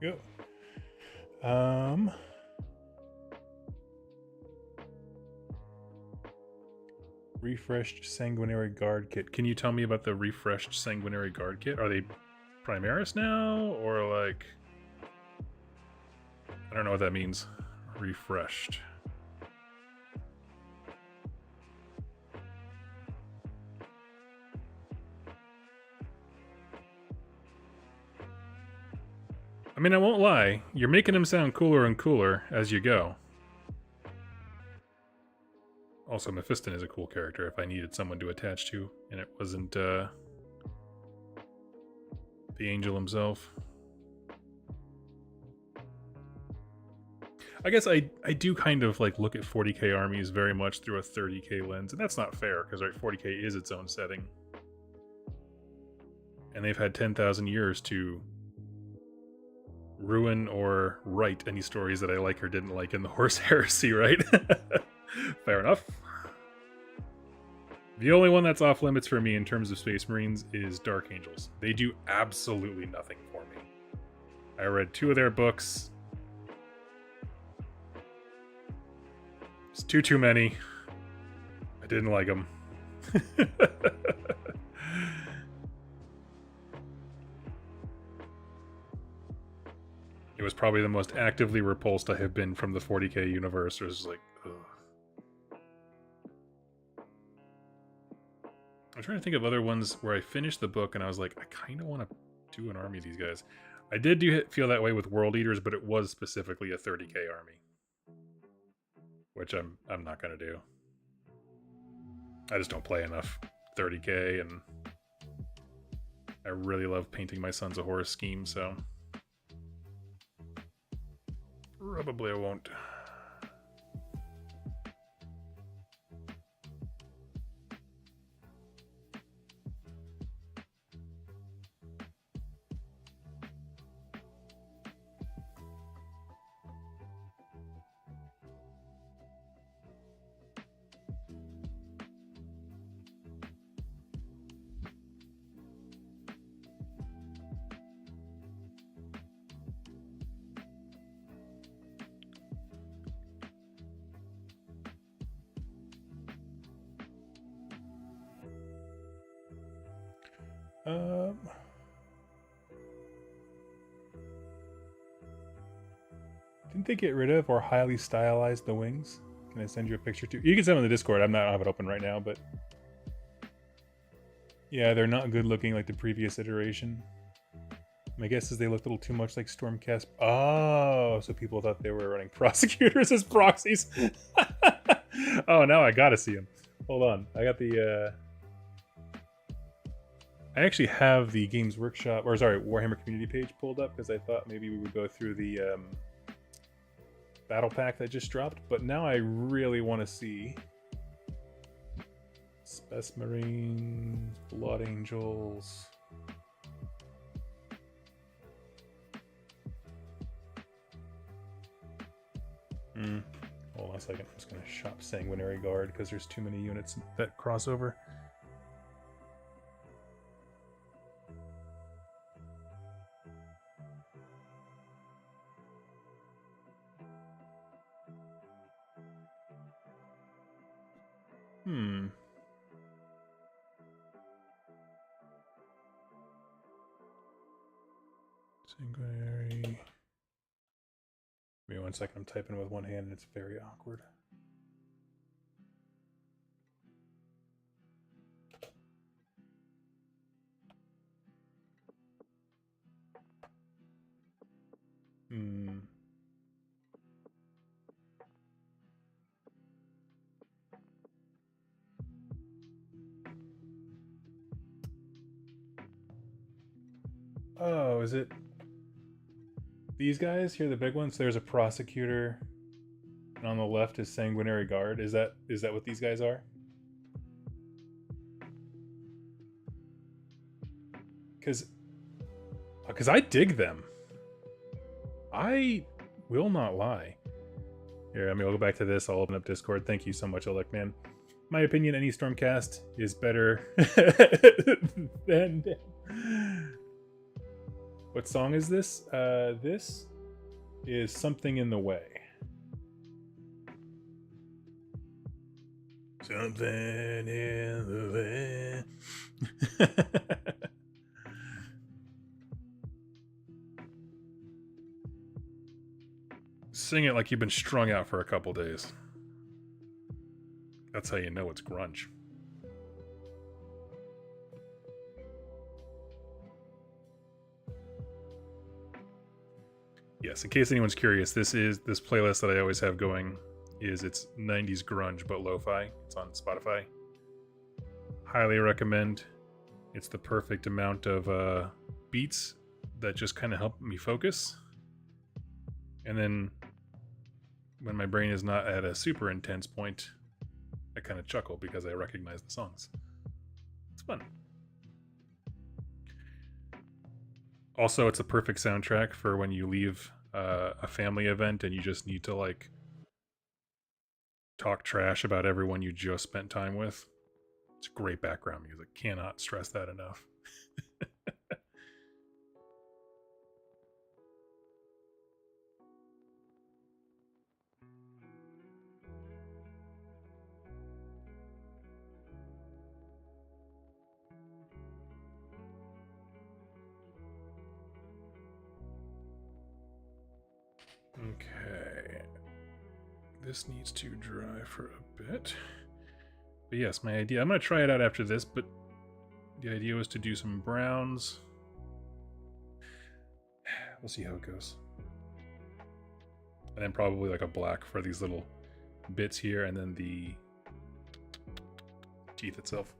Go. Refreshed Sanguinary Guard Kit. Can you tell me about the refreshed Sanguinary Guard Kit? Are they Primaris now? Or like... I don't know what that means. Refreshed. I mean, I won't lie. You're making him sound cooler and cooler as you go. Also, Mephiston is a cool character if I needed someone to attach to, and it wasn't the angel himself. I guess I do kind of like look at 40k armies very much through a 30k lens, and that's not fair because right, 40k is its own setting, and they've had 10,000 years to ruin or write any stories that I like or didn't like in the Horse Heresy, right? Fair enough. The only one that's off limits for me in terms of Space Marines is Dark Angels. They do absolutely nothing for me. I read 2 of their books. It's too many. I didn't like them. It was probably the most actively repulsed I have been from the 40k universe. It was like, ugh. I'm trying to think of other ones where I finished the book and I was like, I kind of want to do an army of these guys. I did feel that way with World Eaters, but it was specifically a 30k army, which I'm not gonna do. I just don't play enough 30k, and I really love painting my Sons of Horus scheme, so probably I won't. Didn't they get rid of or highly stylized the wings? Can I send you a picture too? You can send them in the Discord. I don't have it open right now, but yeah, they're not good looking like the previous iteration. My guess is they look a little too much like Stormcast. Oh, so people thought they were running prosecutors as proxies. Oh, now I gotta see them. Hold on, I got the. I actually have the Games Workshop, or sorry, Warhammer community page pulled up because I thought maybe we would go through the battle pack that just dropped, but now I really want to see Space Marines, Blood Angels. Hold on a second. I'm just going to shop Sanguinary Guard because there's too many units that cross over. Sanguinary. Give me 1 second. I'm typing with one hand and it's very awkward. Oh, is it these guys here, the big ones? There's a prosecutor, and on the left is sanguinary guard. Is that what these guys are? Because I dig them. I will not lie. Here, I mean, I'll go back to this. I'll open up Discord. Thank you so much, Alec, man. My opinion, any Stormcast is better than... What song is this? This is Something in the Way. Something in the way. Sing it like you've been strung out for a couple days. That's how you know it's grunge. Yes, in case anyone's curious, this playlist that I always have going it's 90s grunge but lo-fi. It's on Spotify. Highly recommend. It's the perfect amount of beats that just kind of help me focus. And then when my brain is not at a super intense point, I kind of chuckle because I recognize the songs. It's fun. Also, it's a perfect soundtrack for when you leave a family event and you just need to like talk trash about everyone you just spent time with. It's great background music. Cannot stress that enough. Okay. This needs to dry for a bit. But yes, my idea, I'm going to try it out after this, but the idea was to do some browns. We'll see how it goes. And then probably like a black for these little bits here, and then the teeth itself.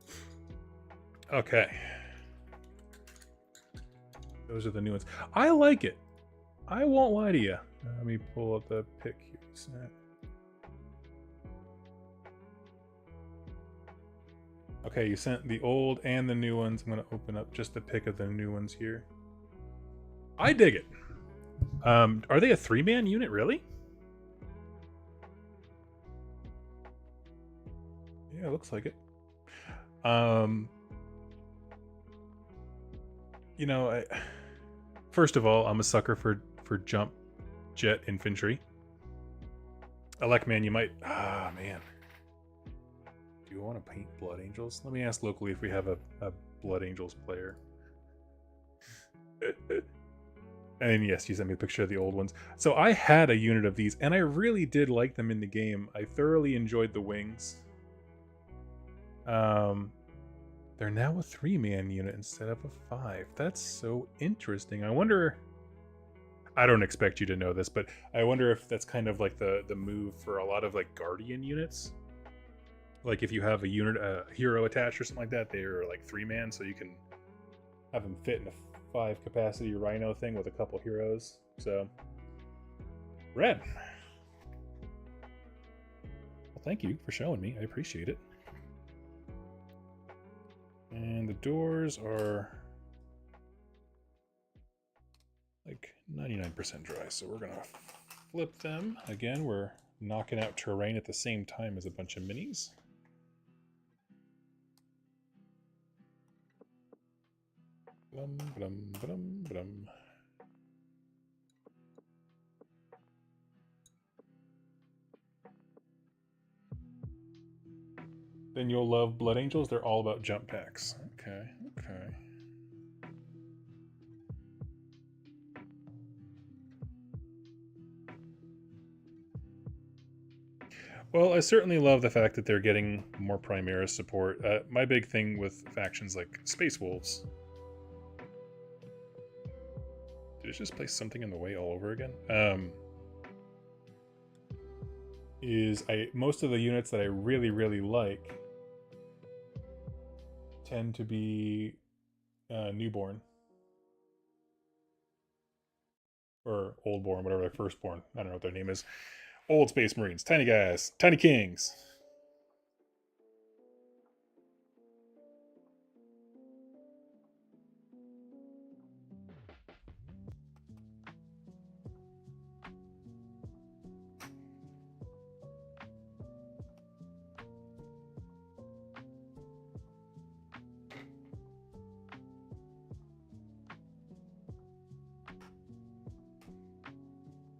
Okay. Those are the new ones. I like it. I won't lie to you. Let me pull up the pic here. Okay, you sent the old and the new ones. I'm going to open up just the pic of the new ones here. I dig it. Are they a 3-man unit, really? Yeah, it looks like it. You know, first of all, I'm a sucker for jump jet infantry. Alec, man, you might... Ah, man. Do you want to paint Blood Angels? Let me ask locally if we have a Blood Angels player. And yes, you sent me a picture of the old ones. So I had a unit of these, and I really did like them in the game. I thoroughly enjoyed the wings. They're now a 3-man unit instead of a 5. That's so interesting. I wonder... I don't expect you to know this, but I wonder if that's kind of like the move for a lot of like Guardian units. Like if you have a unit, a hero attached or something like that, they're like 3-man, so you can have them fit in a 5 capacity Rhino thing with a couple heroes. So, red. Well, thank you for showing me. I appreciate it. And the doors are like 99% dry, so we're gonna flip them. Again, we're knocking out terrain at the same time as a bunch of minis. Blum, blum, blum, blum. Then you'll love Blood Angels. They're all about jump packs. Okay, okay. Well, I certainly love the fact that they're getting more Primaris support. My big thing with factions like Space Wolves. Did it just place something in the way all over again? Most of the units that I really, really like tend to be newborn. Or oldborn, whatever their firstborn. I don't know what their name is. Old Space Marines. Tiny guys. Tiny kings.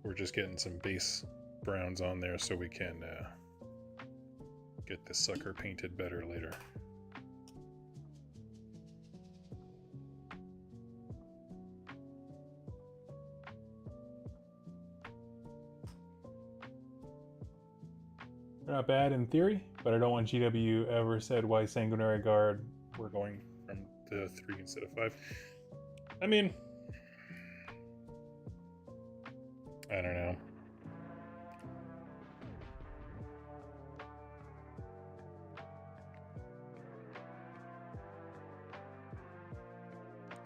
We're just getting some base browns on there so we can get this sucker painted better later. They're not bad in theory, but I don't want GW ever said why Sanguinary Guard we're going from the 3 instead of 5. I mean, I don't know.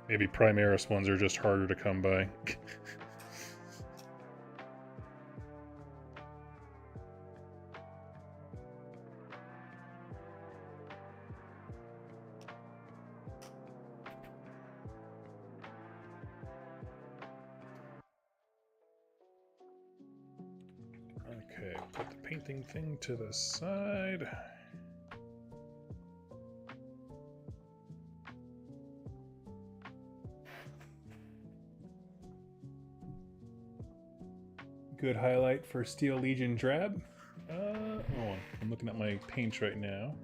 Maybe Primaris ones are just harder to come by. Okay, put the painting thing to the side. Good highlight for Steel Legion Drab. Oh, I'm looking at my paints right now.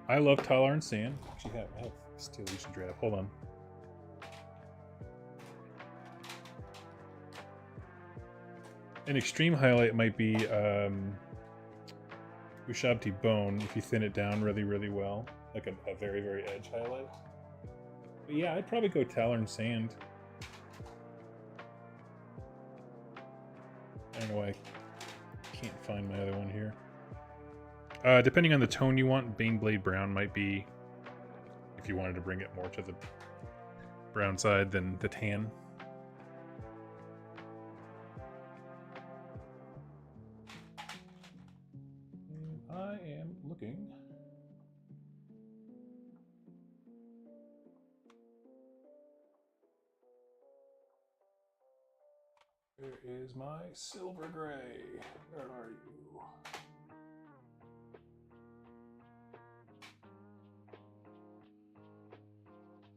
I love Talar and Sand. Actually, I have Steel Legion Drab. Hold on. An extreme highlight might be Ushabti Bone if you thin it down really, really well. Like a very, very edge highlight. But yeah, I'd probably go Talar and Sand. I don't know why I can't find my other one here. Depending on the tone you want, Baneblade Brown might be, if you wanted to bring it more to the brown side than the tan. I am looking. Where is my silver gray? Where are you?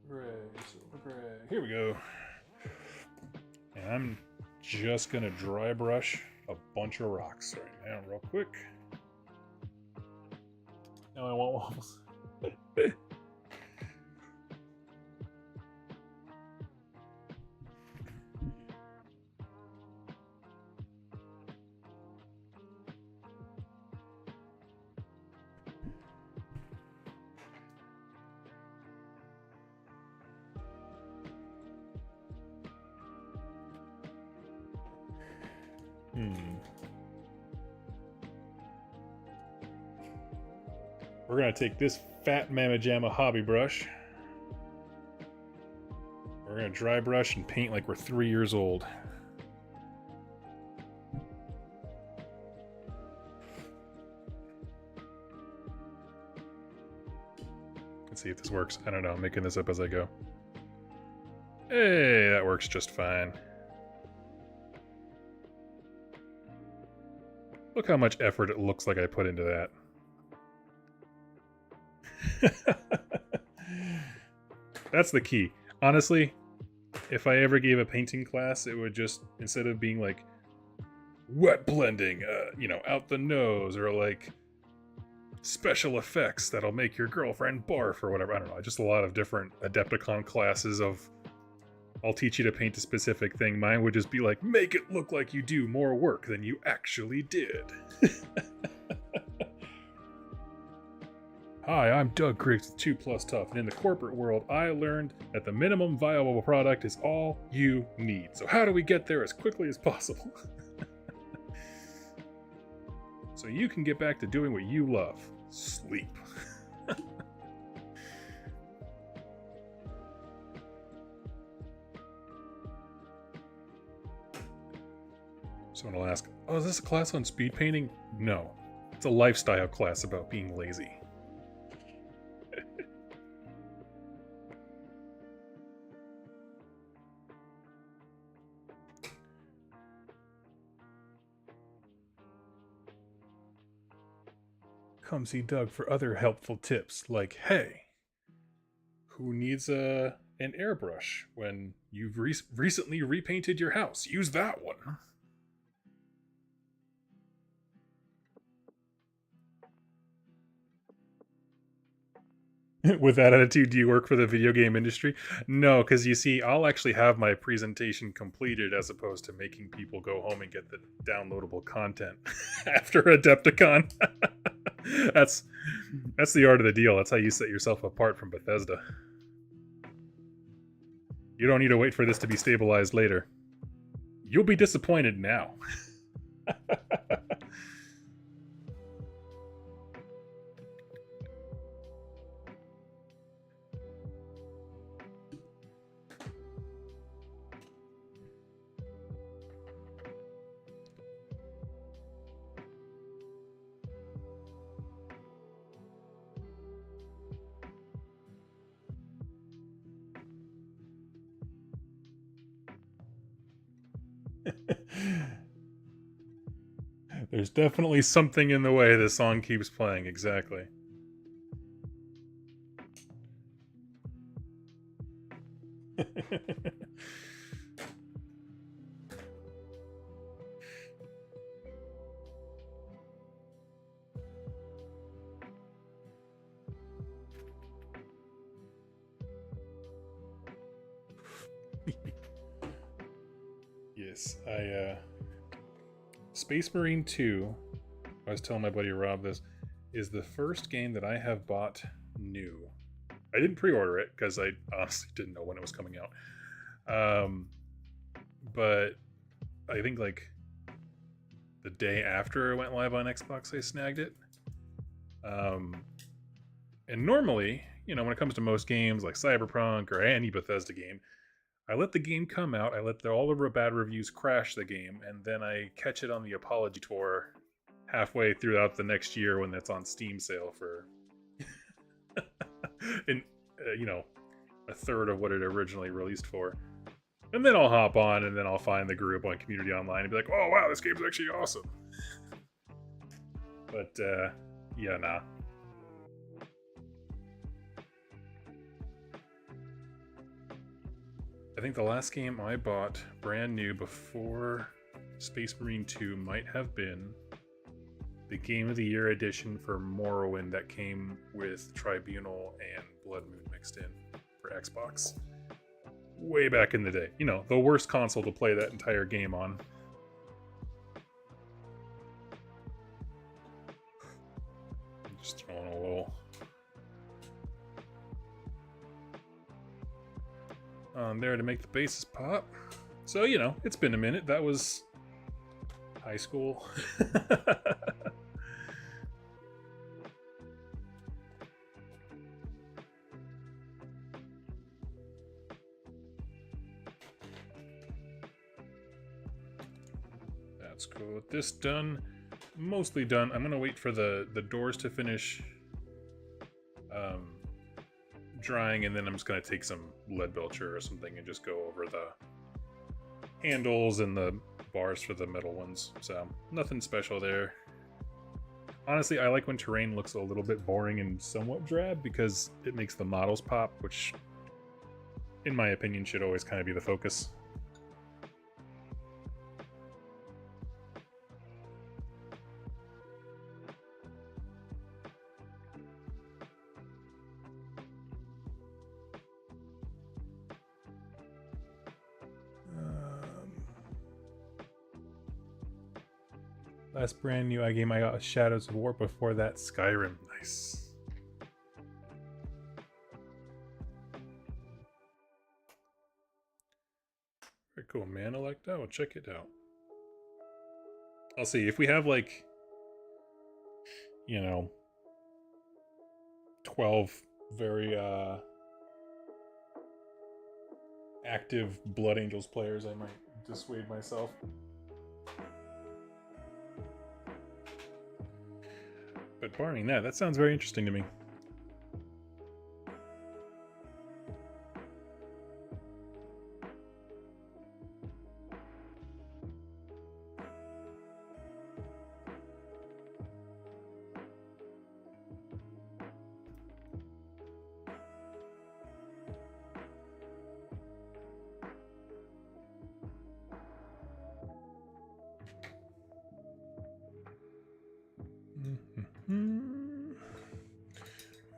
Gray, silver gray. Here we go. And I'm just gonna dry brush a bunch of rocks right now, real quick. Now I want walls. We're gonna take this fat Mamma Jamma hobby brush. We're gonna dry brush and paint like we're 3 years old. Let's see if this works. I don't know, I'm making this up as I go. Hey, that works just fine. Look how much effort it looks like I put into that. That's the key. Honestly, if I ever gave a painting class, it would just, instead of being like wet blending, you know, out the nose, or like special effects that'll make your girlfriend barf or whatever. I don't know. Just a lot of different Adepticon classes of, I'll teach you to paint a specific thing. Mine would just be like, make it look like you do more work than you actually did. Hi, I'm Doug Griggs with 2 Plus Tough, and in the corporate world, I learned that the minimum viable product is all you need. So how do we get there as quickly as possible? So you can get back to doing what you love. Sleep. Someone will ask, oh, is this a class on speed painting? No. It's a lifestyle class about being lazy. Come see Doug for other helpful tips, like, hey, who needs an airbrush when you've recently repainted your house? Use that one. With that attitude, do you work for the video game industry? No, because you see, I'll actually have my presentation completed as opposed to making people go home and get the downloadable content after Adepticon. that's the art of the deal. That's how you set yourself apart from Bethesda. You don't need to wait for this to be stabilized later. You'll be disappointed now. There's definitely something in the way the song keeps playing, exactly. Yes, Space Marine 2, I was telling my buddy Rob this, is the first game that I have bought new. I didn't pre-order it because I honestly didn't know when it was coming out. But I think like the day after it went live on Xbox, I snagged it. And normally, you know, when it comes to most games like Cyberpunk or any Bethesda game, I let the game come out, I let all the bad reviews crash the game, and then I catch it on the apology tour halfway throughout the next year when it's on Steam sale for, you know, a third of what it originally released for. And then I'll hop on and then I'll find the group on Community Online and be like, oh wow, this game's actually awesome. But, yeah, nah. I think the last game I bought brand new before Space Marine 2 might have been the Game of the Year edition for Morrowind that came with Tribunal and Blood Moon mixed in for Xbox. Way back in the day. You know, the worst console to play that entire game on. I'm just throwing a little on there to make the bases pop. So, you know, it's been a minute. That was high school. That's cool. With this done, mostly done. I'm gonna wait for the doors to finish drying, and then I'm just gonna take some lead belcher or something and just go over the handles and the bars for the metal ones. So nothing special there. Honestly, I like when terrain looks a little bit boring and somewhat drab because it makes the models pop, which in my opinion should always kind of be the focus. Last brand new game I got Shadows of War, before that Skyrim. Nice. Very cool. Mana like that. We'll check it out. I'll see if we have like, 12 very active Blood Angels players, I might dissuade myself. But barring that, that sounds very interesting to me.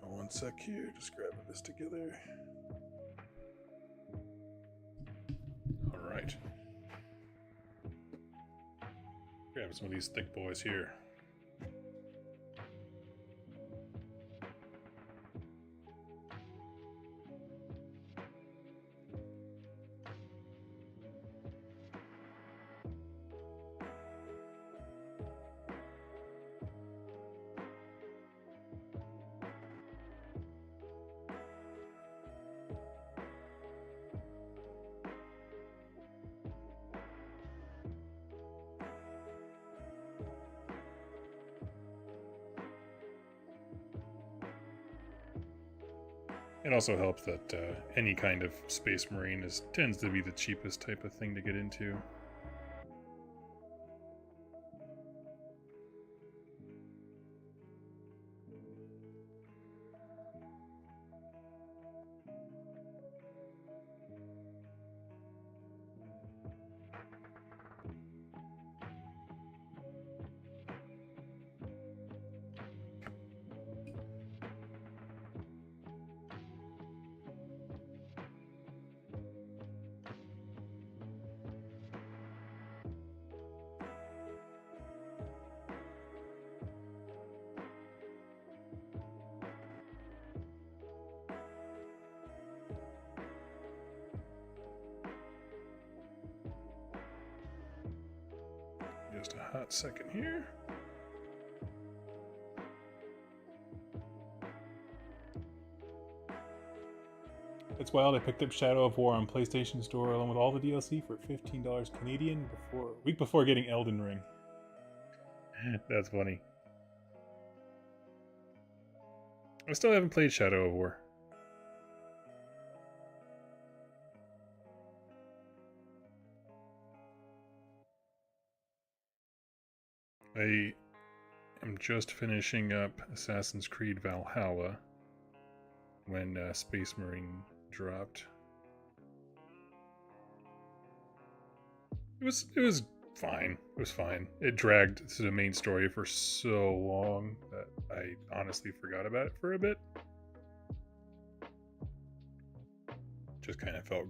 One sec here, just grabbing this together. All right. Grab some of these thick boys here. It also helps that any kind of Space Marine tends to be the cheapest type of thing to get into. Just a hot second here. It's wild. I picked up Shadow of War on PlayStation Store along with all the DLC for $15 Canadian week before getting Elden Ring. That's funny. I still haven't played Shadow of War. I am just finishing up Assassin's Creed Valhalla when Space Marine dropped. It was fine. It was fine. It dragged to the main story for so long that I honestly forgot about it for a bit. Just kind of felt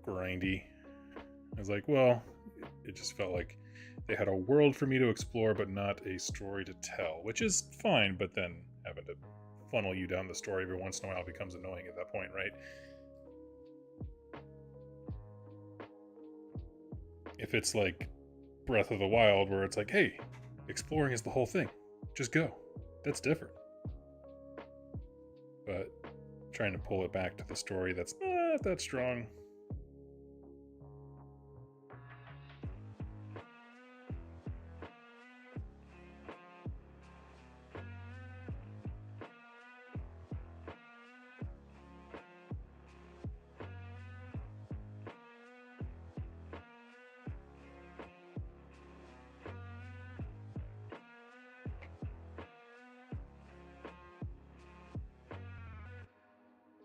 grindy. I was like, well, it just felt like they had a world for me to explore, but not a story to tell, which is fine, but then having to funnel you down the story every once in a while becomes annoying at that point, right? If it's like Breath of the Wild, where it's like, hey, exploring is the whole thing. Just go. That's different. But trying to pull it back to the story that's not that strong.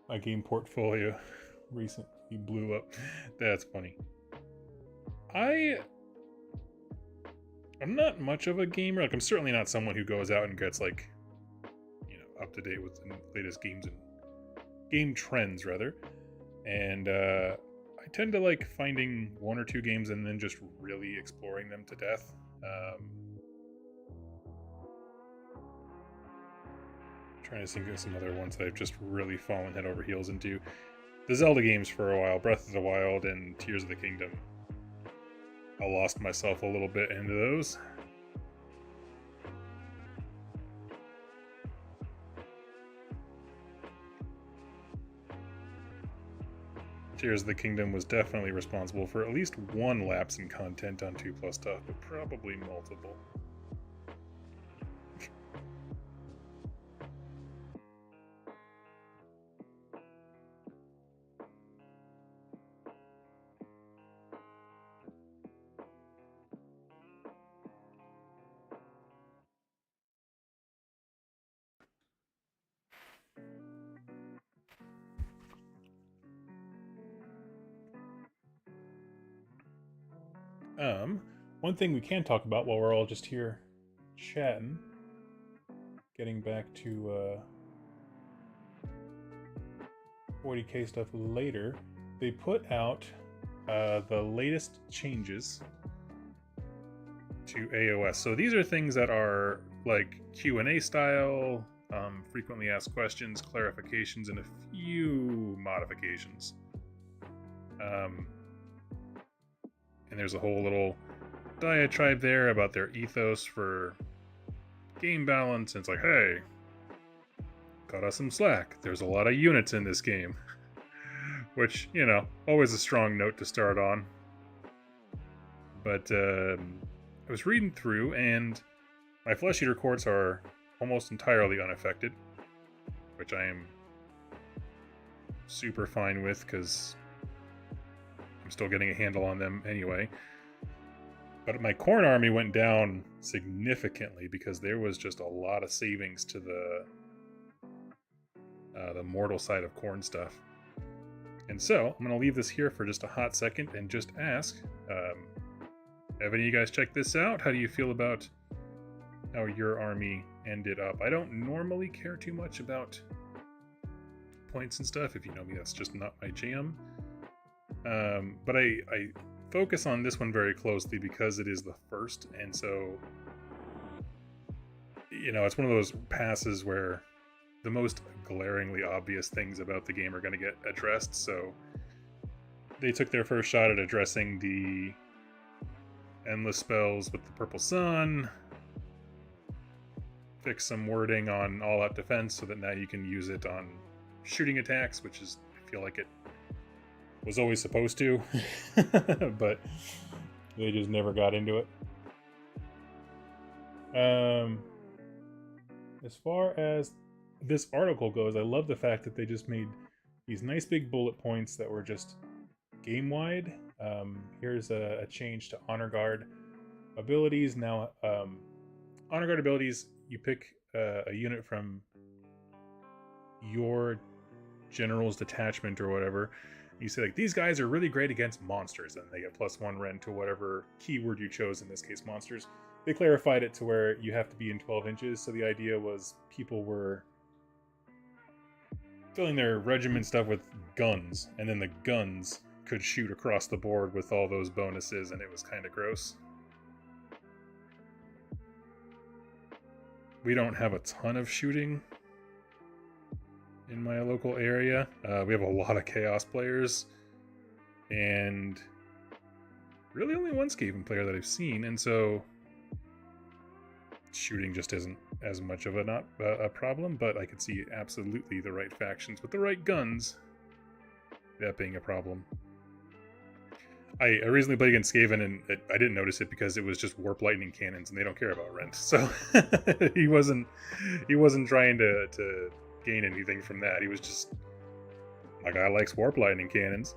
My game portfolio recently blew up. That's funny. I'm not much of a gamer. Like, I'm certainly not someone who goes out and gets like, up to date with the latest games and game trends rather. And I tend to like finding one or two games and then just really exploring them to death. Trying to think of some other ones that I've just really fallen head over heels into. the Zelda games for a while, Breath of the Wild and Tears of the Kingdom. I lost myself a little bit into those. Tears of the Kingdom was definitely responsible for at least one lapse in content on 2+ stuff, but probably multiple. One thing we can talk about while we're all just here chatting, getting back to 40k stuff later, they put out the latest changes to AOS. So these are things that are like Q&A style, frequently asked questions, clarifications, and a few modifications. And there's a whole little diatribe there about their ethos for game balance. And it's like, hey, cut us some slack. There's a lot of units in this game. Which, you know, always a strong note to start on. But I was reading through, and my Flesh Eater courts are almost entirely unaffected. Which I am super fine with, because still getting a handle on them anyway. But my Khorne army went down significantly because there was just a lot of savings to the mortal side of Khorne stuff. And so I'm going to leave this here for just a hot second and just ask, have any of you guys checked this out? How do you feel about how your army ended up? I don't normally care too much about points and stuff. If you know me, that's just not my jam. But I focus on this one very closely because it is the first, and so, you know, it's one of those passes where the most glaringly obvious things about the game are going to get addressed. So they took their first shot at addressing the endless spells with the purple sun, fix some wording on all-out defense so that now you can use it on shooting attacks, which is, I feel like it was always supposed to, but they just never got into it. As far as this article goes, I love the fact that they just made these nice big bullet points that were just game-wide. Here's a change to Honor Guard abilities. Now, Honor Guard abilities, you pick a unit from your general's detachment or whatever. You say, like, these guys are really great against monsters, and they get +1 rend to whatever keyword you chose, in this case monsters. They clarified it to where you have to be in 12 inches, so the idea was people were filling their regiment stuff with guns, and then the guns could shoot across the board with all those bonuses, and it was kind of gross. We don't have a ton of shooting in my local area. We have a lot of Chaos players, and really only one Skaven player that I've seen, and so shooting just isn't as much of a problem, but I could see absolutely the right factions with the right guns, that being a problem. I recently played against Skaven, and I didn't notice it because it was just warp lightning cannons, and they don't care about rent, so he wasn't trying to gain anything from that. He was just, my guy likes warp lightning cannons.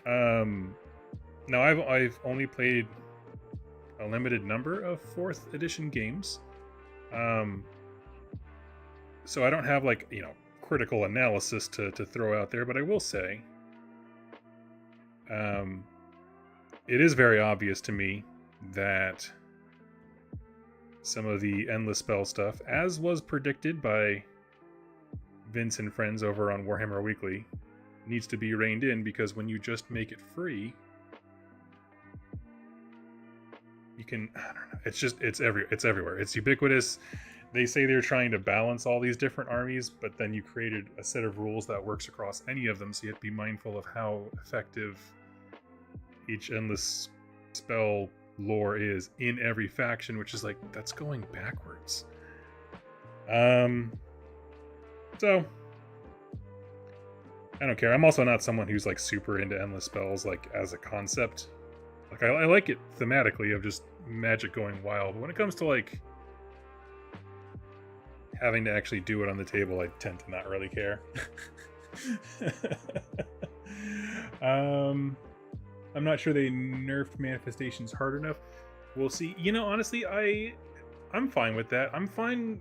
Now I've only played a limited number of 4th edition games, so I don't have, like, you know, critical analysis to throw out there, but I will say it is very obvious to me that some of the endless spell stuff, as was predicted by Vince and friends over on Warhammer Weekly, needs to be reined in, because when you just make it free, you can, I don't know, it's everywhere. It's ubiquitous. they say they're trying to balance all these different armies, but then you created a set of rules that works across any of them, so you have to be mindful of how effective each endless spell lore is in every faction, which is like, that's going backwards. So I don't care. I'm also not someone who's like super into endless spells, like as a concept. Like I like it thematically of just magic going wild, but when it comes to like having to actually do it on the table, I tend to not really care. I'm not sure they nerfed manifestations hard enough. We'll see. You know, honestly, I'm fine with that. I'm fine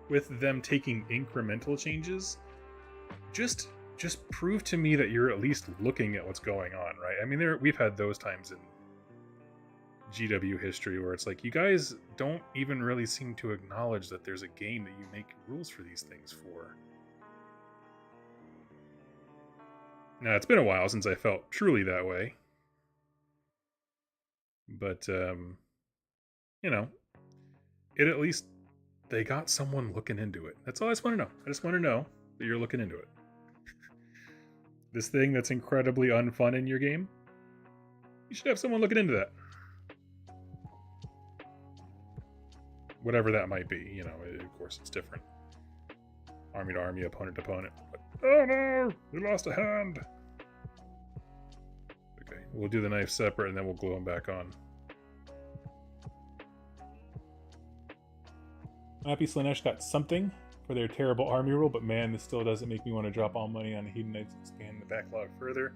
with them taking incremental changes. Just prove to me that you're at least looking at what's going on, right? I mean, we've had those times in GW history where it's like, you guys don't even really seem to acknowledge that there's a game that you make rules for these things for. Now, it's been a while since I felt truly that way. But, you know, at least they got someone looking into it. That's all I just want to know. I just want to know that you're looking into it. This thing that's incredibly unfun in your game, you should have someone looking into that. Whatever that might be, you know, of course it's different. Army to army, opponent to opponent. But, oh no, we lost a hand. Okay, we'll do the knife separate and then we'll glue them back on. Happy Slanesh got something for their terrible army rule, but man, this still doesn't make me want to drop all money on the Hedon Knights and expand the backlog further.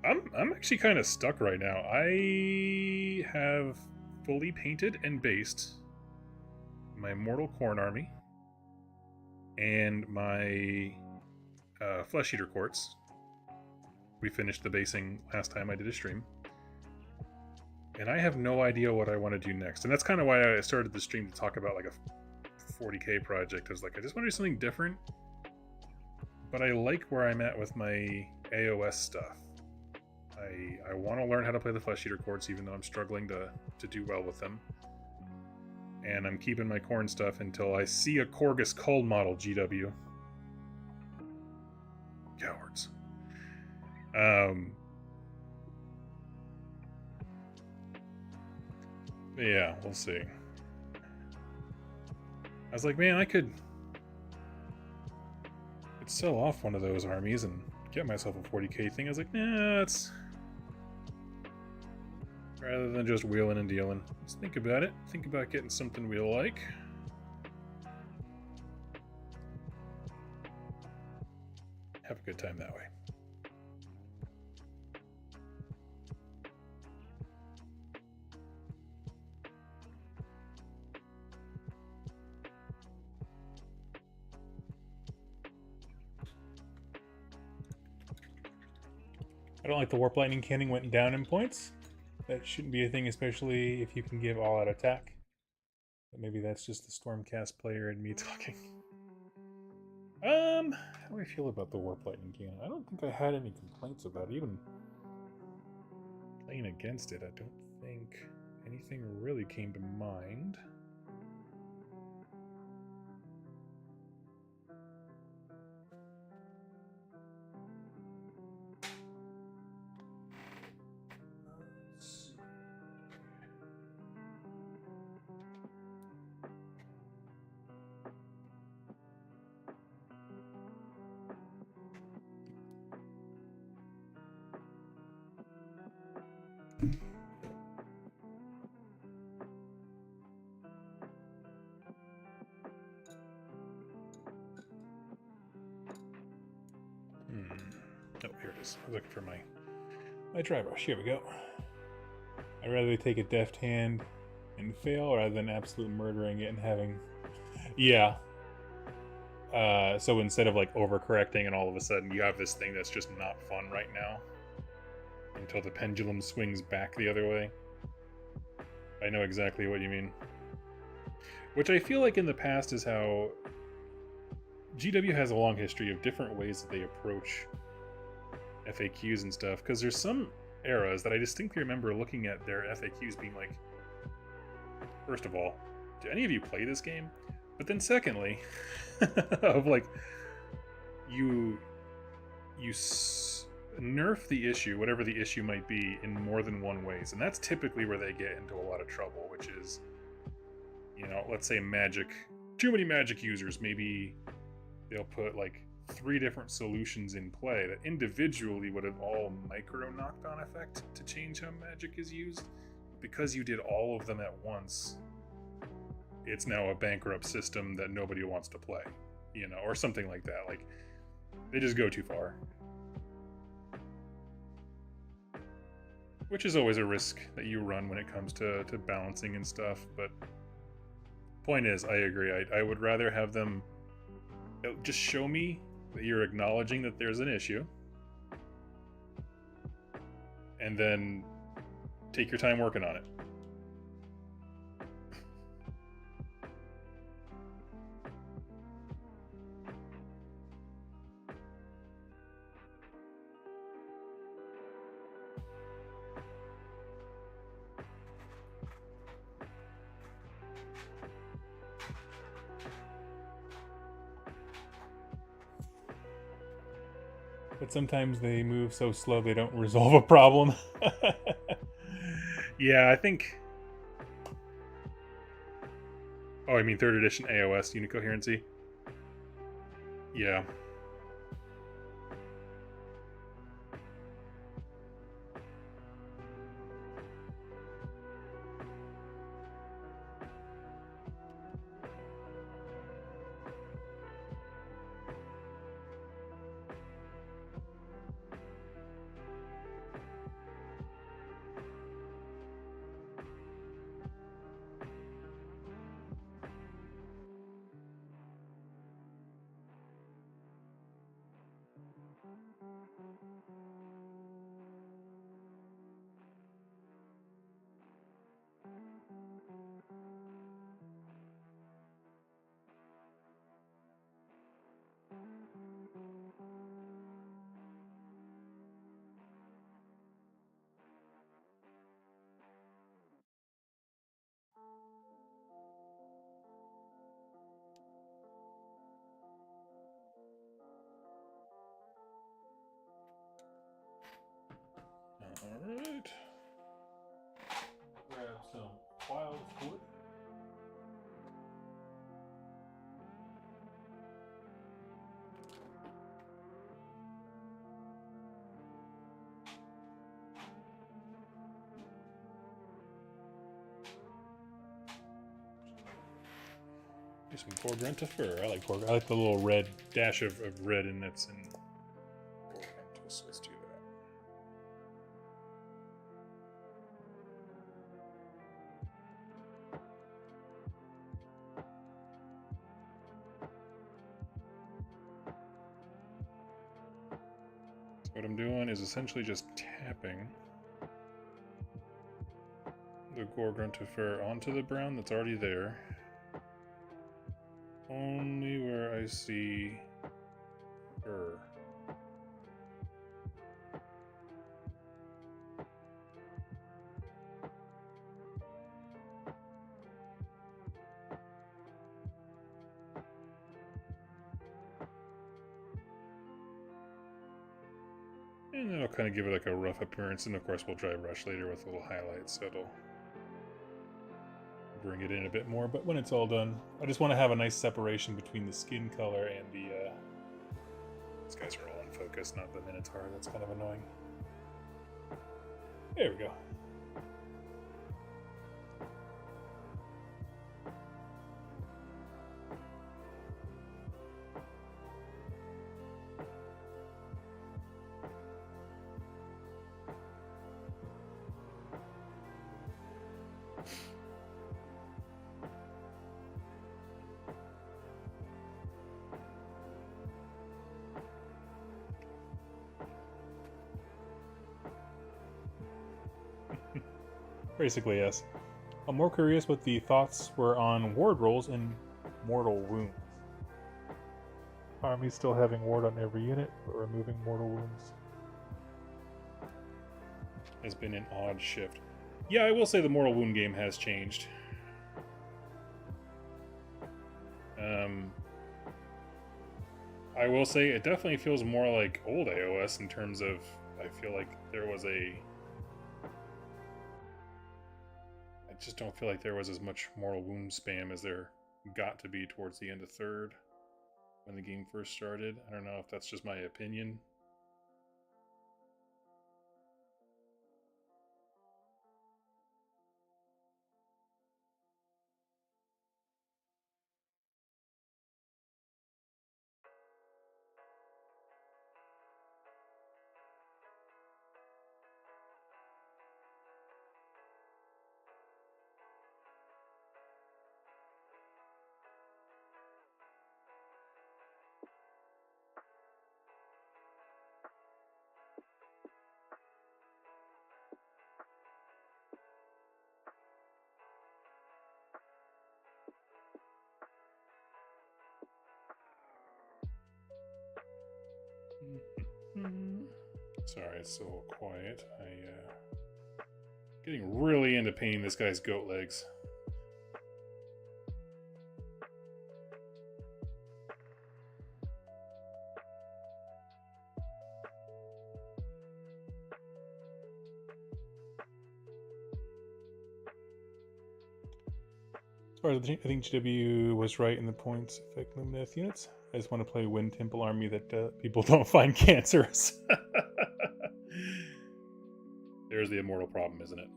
I'm actually kind of stuck right now. I have fully painted and based my Mortal Khorne army and my Flesh Eater Courts. We finished the basing last time I did a stream. And I have no idea what I want to do next. And that's kind of why I started the stream to talk about like a 40k project. I was like, I just want to do something different. But I like where I'm at with my AOS stuff. I want to learn how to play the Flesh Eater Courts, even though I'm struggling to do well with them. And I'm keeping my Khorne stuff until I see a Korgus Cold model GW. Cowards. Yeah, we'll see. I was like, man, I could sell off one of those armies and get myself a 40k thing. I was like, nah, it's rather than just wheeling and dealing. Let's think about it. Think about getting something we like. Have a good time that way. I don't like the Warp Lightning Cannon went down in points. That shouldn't be a thing, especially if you can give all-out attack. But maybe that's just the Stormcast player and me talking. How do I feel about the Warp Lightning Cannon? I don't think I had any complaints about it. Even playing against it, I don't think anything really came to mind. Oh, here it is. I was looking for my dry brush. Here we go. I'd rather take a deft hand and fail rather than absolute murdering it and having... Yeah. So instead of like overcorrecting and all of a sudden you have this thing that's just not fun right now until the pendulum swings back the other way. I know exactly what you mean. Which I feel like in the past is how GW has a long history of different ways that they approach FAQs and stuff, because there's some eras that I distinctly remember looking at their FAQs being like, first of all, do any of you play this game? But then secondly, of like you nerf the issue, whatever the issue might be, in more than one ways, and that's typically where they get into a lot of trouble. Which is, let's say magic, too many magic users. Maybe they'll put like 3 different solutions in play that individually would have all micro knockdown effect to change how magic is used. Because you did all of them at once, it's now a bankrupt system that nobody wants to play, or something like that. Like, they just go too far. Which is always a risk that you run when it comes to balancing and stuff. But point is, I agree. I would rather have them just show me that you're acknowledging that there's an issue, and then take your time working on it. But sometimes they move so slow they don't resolve a problem. Yeah, I think... Oh, I mean 3rd edition AOS unit coherency? Yeah. Alright. Grab some wild wood. Do some Gorgrunta fur. I like Gorgrunta. I like the little red dash of red in that's in Gorgrunta, so let's do that. So what I'm doing is essentially just tapping the Gorgrunta fur onto the brown that's already there. Only where I see fur. And that'll kind of give it like a rough appearance, and of course we'll dry brush later with a little highlights, so it'll bring it in a bit more. But when it's all done, I just want to have a nice separation between the skin color and the these guys are all in focus, not the Minotaur. That's kind of annoying. There we go. Basically, yes. I'm more curious what the thoughts were on ward rolls and mortal wounds. Army still having ward on every unit, but removing mortal wounds has been an odd shift. Yeah, I will say the mortal wound game has changed. I will say it definitely feels more like old AOS in terms of I feel like there was a. I just don't feel like there was as much mortal wound spam as there got to be towards the end of third when the game first started. I don't know if that's just my opinion. Sorry, it's so quiet. Getting really into painting this guy's goat legs. As far as I think GW was right in the points affect Lumineth units. I just want to play Wind Temple army that people don't find cancerous. There's the immortal problem, isn't it?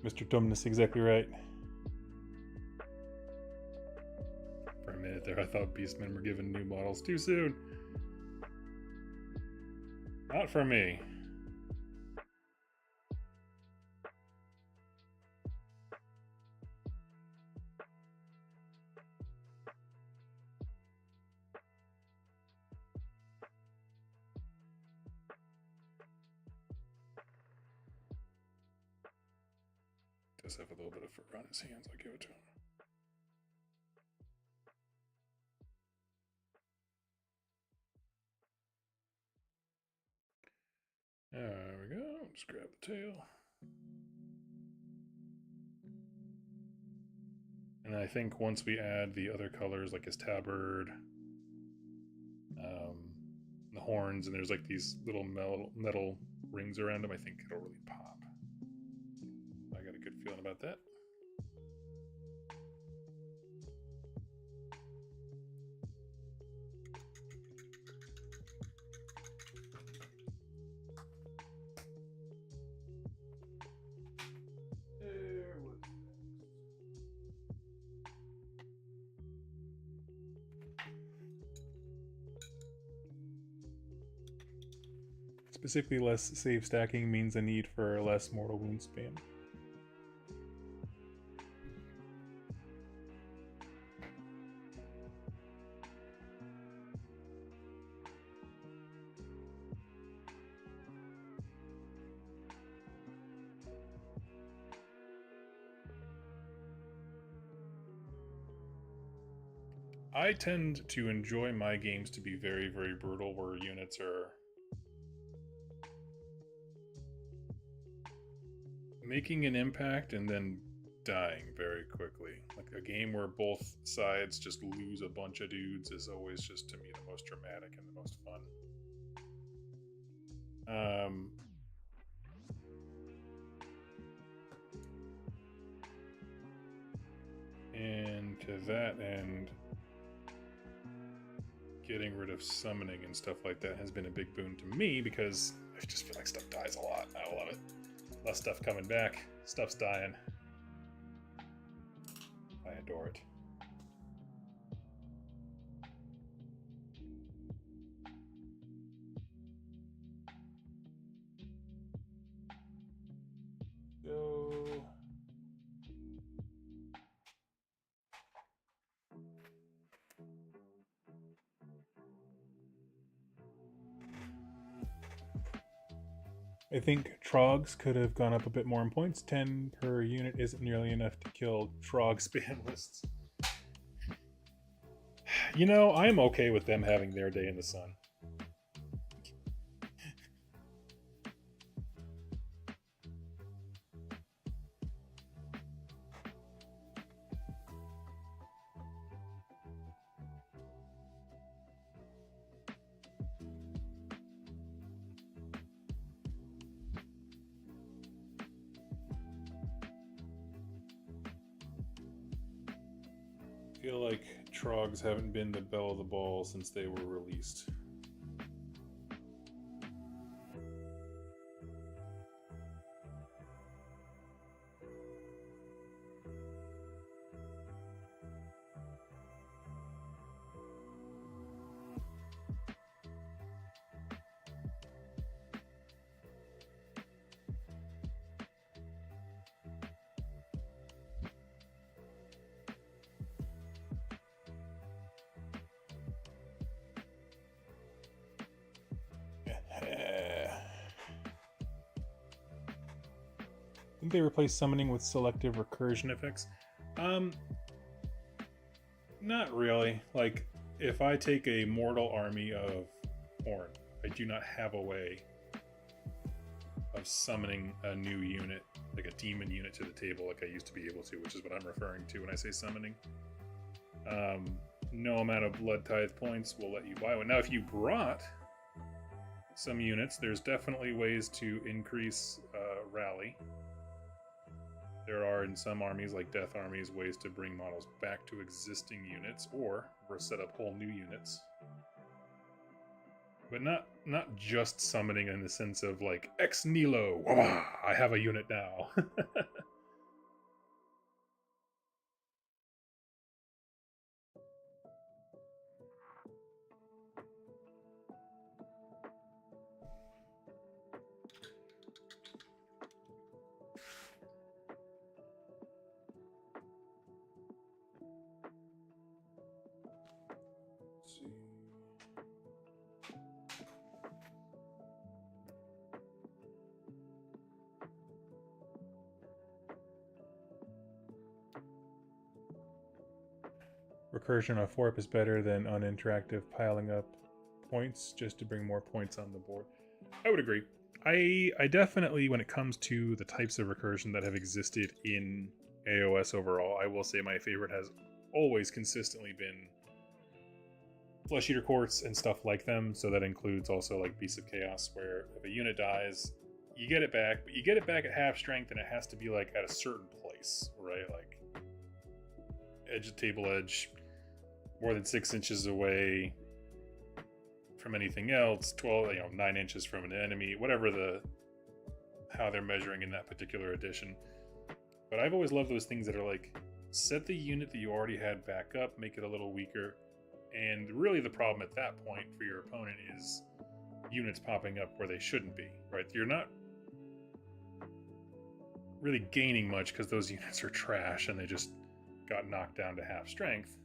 Mr. Tumnus, exactly right. For a minute there, I thought Beastmen were given new models too soon. Not for me. Does have a little bit of fur on his hands, I'll give it to him. There we go. Just grab the tail. And I think once we add the other colors, like his tabard, the horns, and there's like these little metal rings around him, I think it'll really pop. I got a good feeling about that. Specifically, less save stacking means a need for less mortal wound spam. I tend to enjoy my games to be very, very brutal, where units are making an impact and then dying very quickly. Like a game where both sides just lose a bunch of dudes is always just, to me, the most dramatic and the most fun. And to that end, getting rid of summoning and stuff like that has been a big boon to me because I just feel like stuff dies a lot. I love it. Less stuff coming back. Stuff's dying. I adore it. I think Trogs could have gone up a bit more in points. 10 per unit isn't nearly enough to kill Trog spam lists. You know, I'm okay with them having their day in the sun. I feel like Trogs haven't been the belle of the ball since they were released. Didn't they replace summoning with selective recursion effects? Not really. Like, if I take a mortal army of Horn, I do not have a way of summoning a new unit, like a demon unit to the table like I used to be able to, which is what I'm referring to when I say summoning. No amount of Blood Tithe points will let you buy one. Now, if you brought some units, there's definitely ways to increase rally. There are, in some armies, like Death Armies, ways to bring models back to existing units, or set up whole new units. But not just summoning in the sense of, like, Ex Nihilo, I have a unit now. Recursion of Forp is better than uninteractive piling up points just to bring more points on the board. I would agree. I definitely, when it comes to the types of recursion that have existed in AOS overall, I will say my favorite has always consistently been Flesh Eater Courts and stuff like them. So that includes also like Beasts of Chaos, where if a unit dies, you get it back, but you get it back at half strength, and it has to be like at a certain place, right? Like edge of table edge, more than 6 inches away from anything else, 9 inches from an enemy, whatever how they're measuring in that particular edition. But I've always loved those things that are like, set the unit that you already had back up, make it a little weaker, and really the problem at that point for your opponent is units popping up where they shouldn't be, right? You're not really gaining much because those units are trash and they just got knocked down to half strength.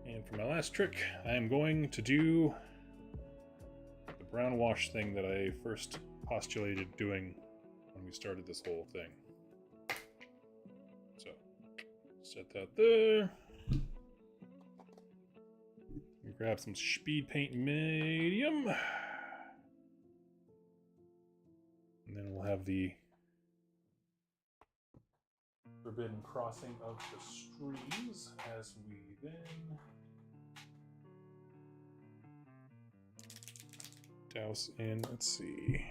And for my last trick, I am going to do the brown wash thing that I first postulated doing when we started this whole thing. So, set that there. Grab some speed paint medium. And then we'll have the forbidden crossing of the streams as we then douse in, let's see.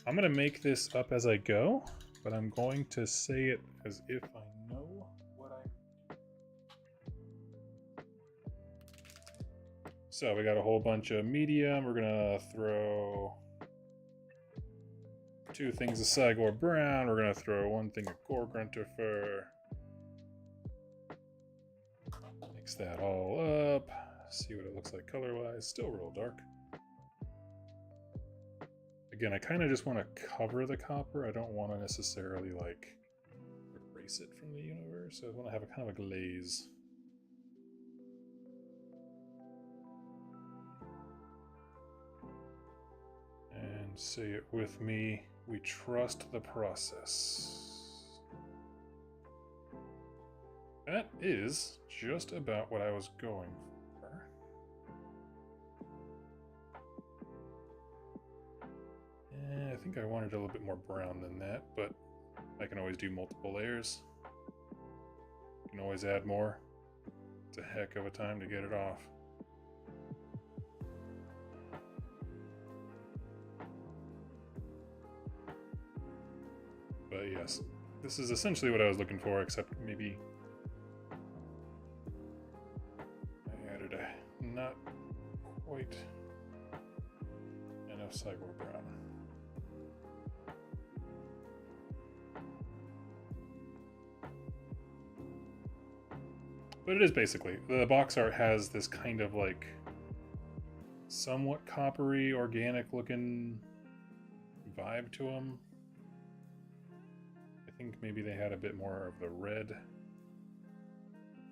I'm going to make this up as I go, but I'm going to say it as if I know what I... So we got a whole bunch of medium. We're going to throw 2 things of Sagor Brown. We're going to throw 1 thing of Gore Grunter Fur. Mix that all up. See what it looks like color-wise. Still real dark. Again, I kind of just want to cover the copper. I don't want to necessarily like erase it from the universe. I want to have a kind of a glaze. And say it with me. We trust the process. That is just about what I was going for. I think I wanted a little bit more brown than that, but I can always do multiple layers. You can always add more. It's a heck of a time to get it off. But yes, this is essentially what I was looking for, except maybe I added a not quite enough cyborg brown. But it is basically, the box art has this kind of like somewhat coppery, organic looking vibe to them. I think maybe they had a bit more of the red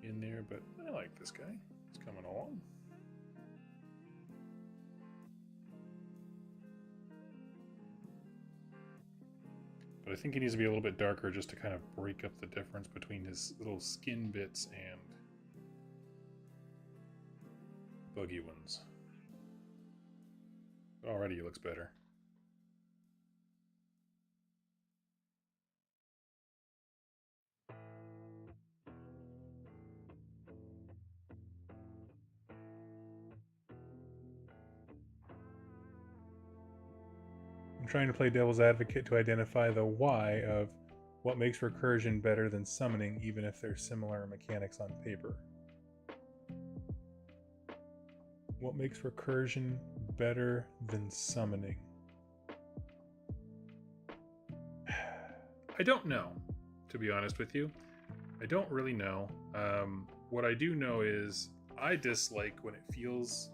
in there, but I like this guy. He's coming along. But I think he needs to be a little bit darker just to kind of break up the difference between his little skin bits and buggy ones. Already he looks better. I'm trying to play devil's advocate to identify the why of what makes recursion better than summoning, even if they're similar mechanics on paper. What makes recursion better than summoning? I don't know, to be honest with you. I don't really know. What I do know is I dislike when it feels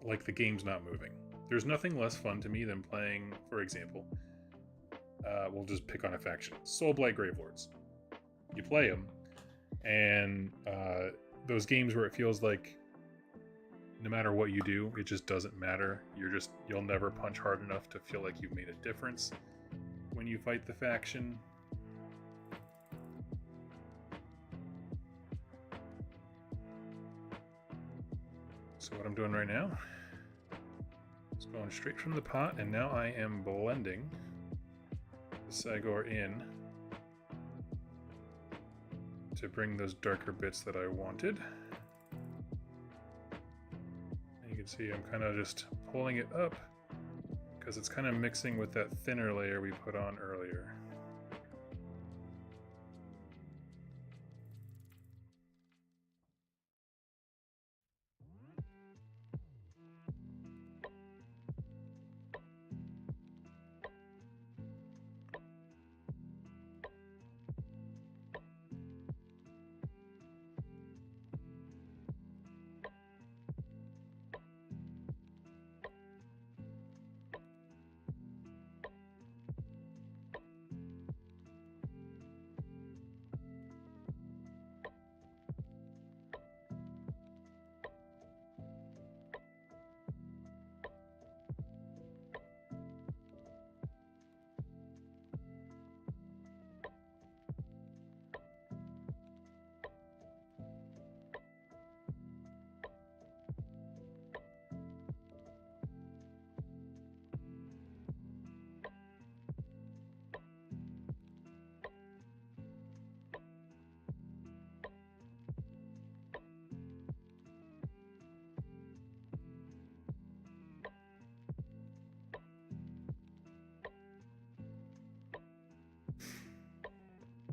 like the game's not moving. There's nothing less fun to me than playing, for example, we'll just pick on a faction, Soulblight Gravelords. You play them, and those games where it feels like no matter what you do, it just doesn't matter. You'll never punch hard enough to feel like you've made a difference when you fight the faction. So what I'm doing right now is going straight from the pot, and now I am blending the Sagor in to bring those darker bits that I wanted. And you can see I'm kind of just pulling it up because it's kind of mixing with that thinner layer we put on earlier.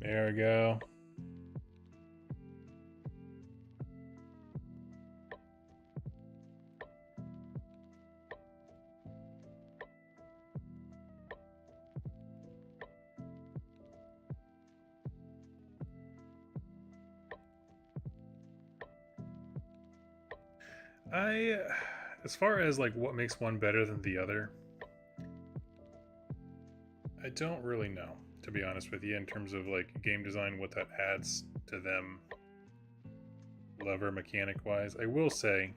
There we go. As far as like what makes one better than the other, I don't really know, to be honest with you, in terms of like game design, what that adds to them lever mechanic wise. I will say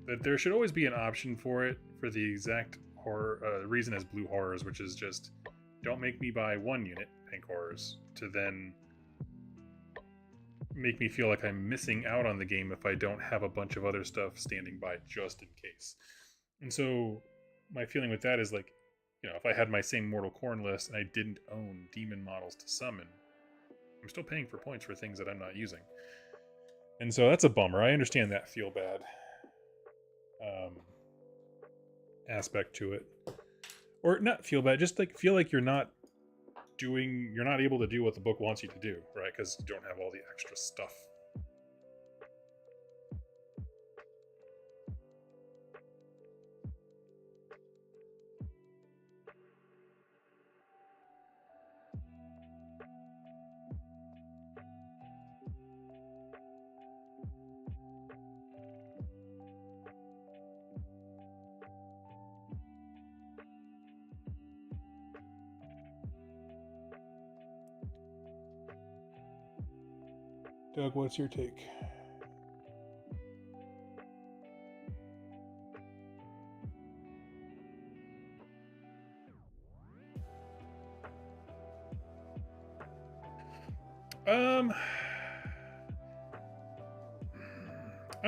that there should always be an option for it for the exact horror reason as blue horrors, which is just don't make me buy one unit, pink horrors, to then make me feel like I'm missing out on the game if I don't have a bunch of other stuff standing by just in case. And so my feeling with that is like, you know, if I had my same Mortal Corn list and I didn't own demon models to summon, I'm still paying for points for things that I'm not using. And so that's a bummer. I understand that feel bad aspect to it. Or not feel bad, just like feel like you're not able to do what the book wants you to do, right? Because you don't have all the extra stuff. Doug, what's your take? I'm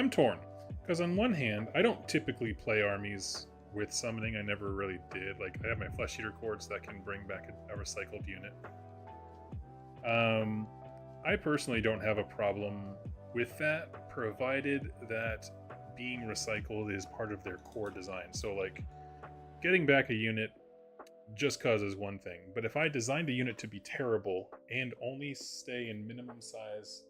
torn. Because on one hand, I don't typically play armies with summoning. I never really did. Like, I have my Flesh Eater cords that can bring back a recycled unit. I personally don't have a problem with that, provided that being recycled is part of their core design. So, like, getting back a unit just cause is one thing, but if I designed a unit to be terrible and only stay in minimum sizes,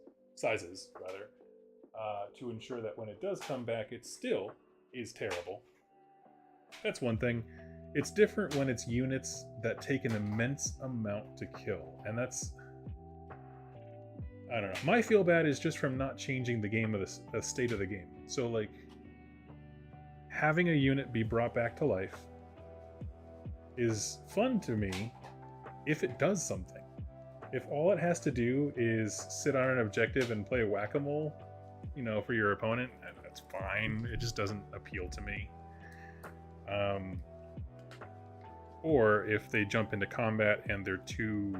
to ensure that when it does come back, it still is terrible, that's one thing. It's different when it's units that take an immense amount to kill, and that's, I don't know. My feel bad is just from not changing the game of the state of the game. So, like, having a unit be brought back to life is fun to me if it does something. If all it has to do is sit on an objective and play whack-a-mole, you know, for your opponent, that's fine. It just doesn't appeal to me. Or if they jump into combat and they're too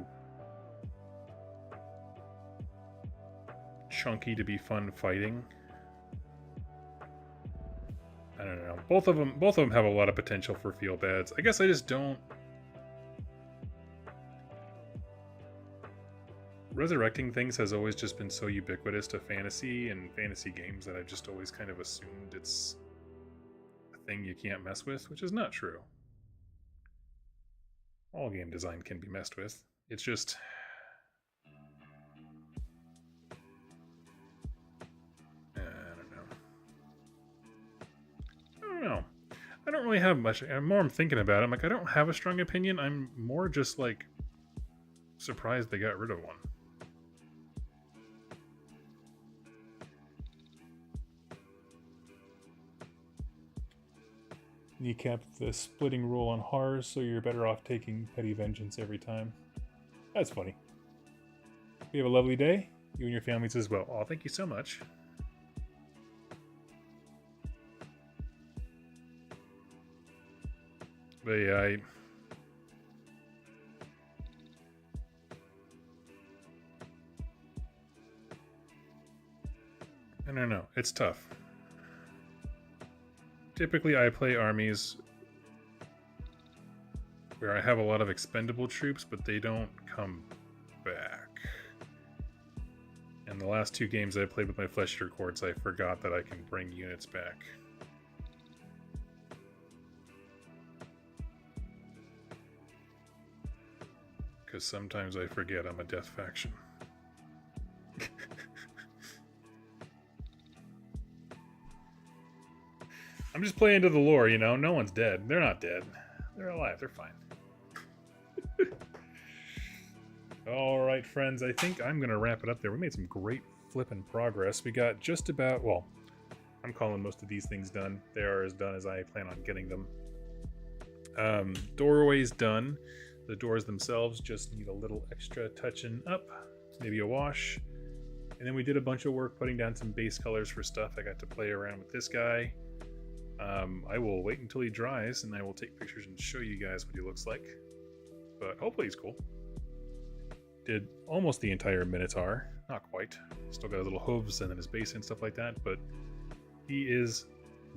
chunky to be fun fighting. I don't know. Both of them have a lot of potential for feel bads. I guess I just don't. Resurrecting things has always just been so ubiquitous to fantasy and fantasy games that I've just always kind of assumed it's a thing you can't mess with, which is not true. All game design can be messed with. It's just, I don't really have much. The more I'm thinking about it, I'm like, I don't have a strong opinion. I'm more just like surprised they got rid of one. Kneecap the splitting rule on horrors, so you're better off taking petty vengeance every time. That's funny. You have a lovely day. You and your families as well. Oh, thank you so much. But yeah, I don't know. It's tough. Typically, I play armies where I have a lot of expendable troops, but they don't come back. And the last two games I played with my Flesh Eater cords, I forgot that I can bring units back. Because sometimes I forget I'm a death faction. I'm just playing to the lore, you know? No one's dead. They're not dead. They're alive. They're fine. Alright, friends. I think I'm going to wrap it up there. We made some great flipping progress. We got just about, well, I'm calling most of these things done. They are as done as I plan on getting them. Doorway's done. The doors themselves just need a little extra touching up, maybe a wash. And then we did a bunch of work putting down some base colors for stuff. I got to play around with this guy. I will wait until he dries and I will take pictures and show you guys what he looks like. But hopefully he's cool. Did almost the entire Minotaur. Not quite. Still got his little hooves and then his base and stuff like that. But he is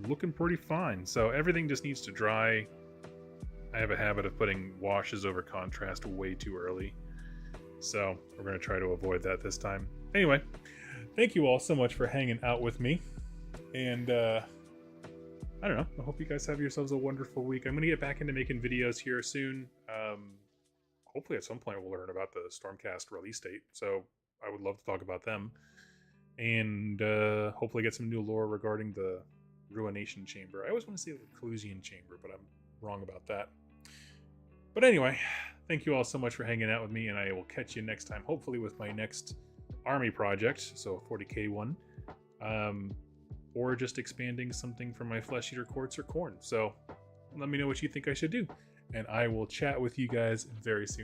looking pretty fine. So everything just needs to dry. I have a habit of putting washes over contrast way too early. So we're going to try to avoid that this time. Anyway, thank you all so much for hanging out with me. And I don't know. I hope you guys have yourselves a wonderful week. I'm going to get back into making videos here soon. Hopefully at some point we'll learn about the Stormcast release date. So I would love to talk about them. And hopefully get some new lore regarding the Ruination Chamber. I always want to say the Clusian Chamber, but I'm wrong about that. But anyway, thank you all so much for hanging out with me, and I will catch you next time, hopefully with my next army project, so a 40k one, or just expanding something from my Flesh Eater Quartz or Corn. So let me know what you think I should do, and I will chat with you guys very soon.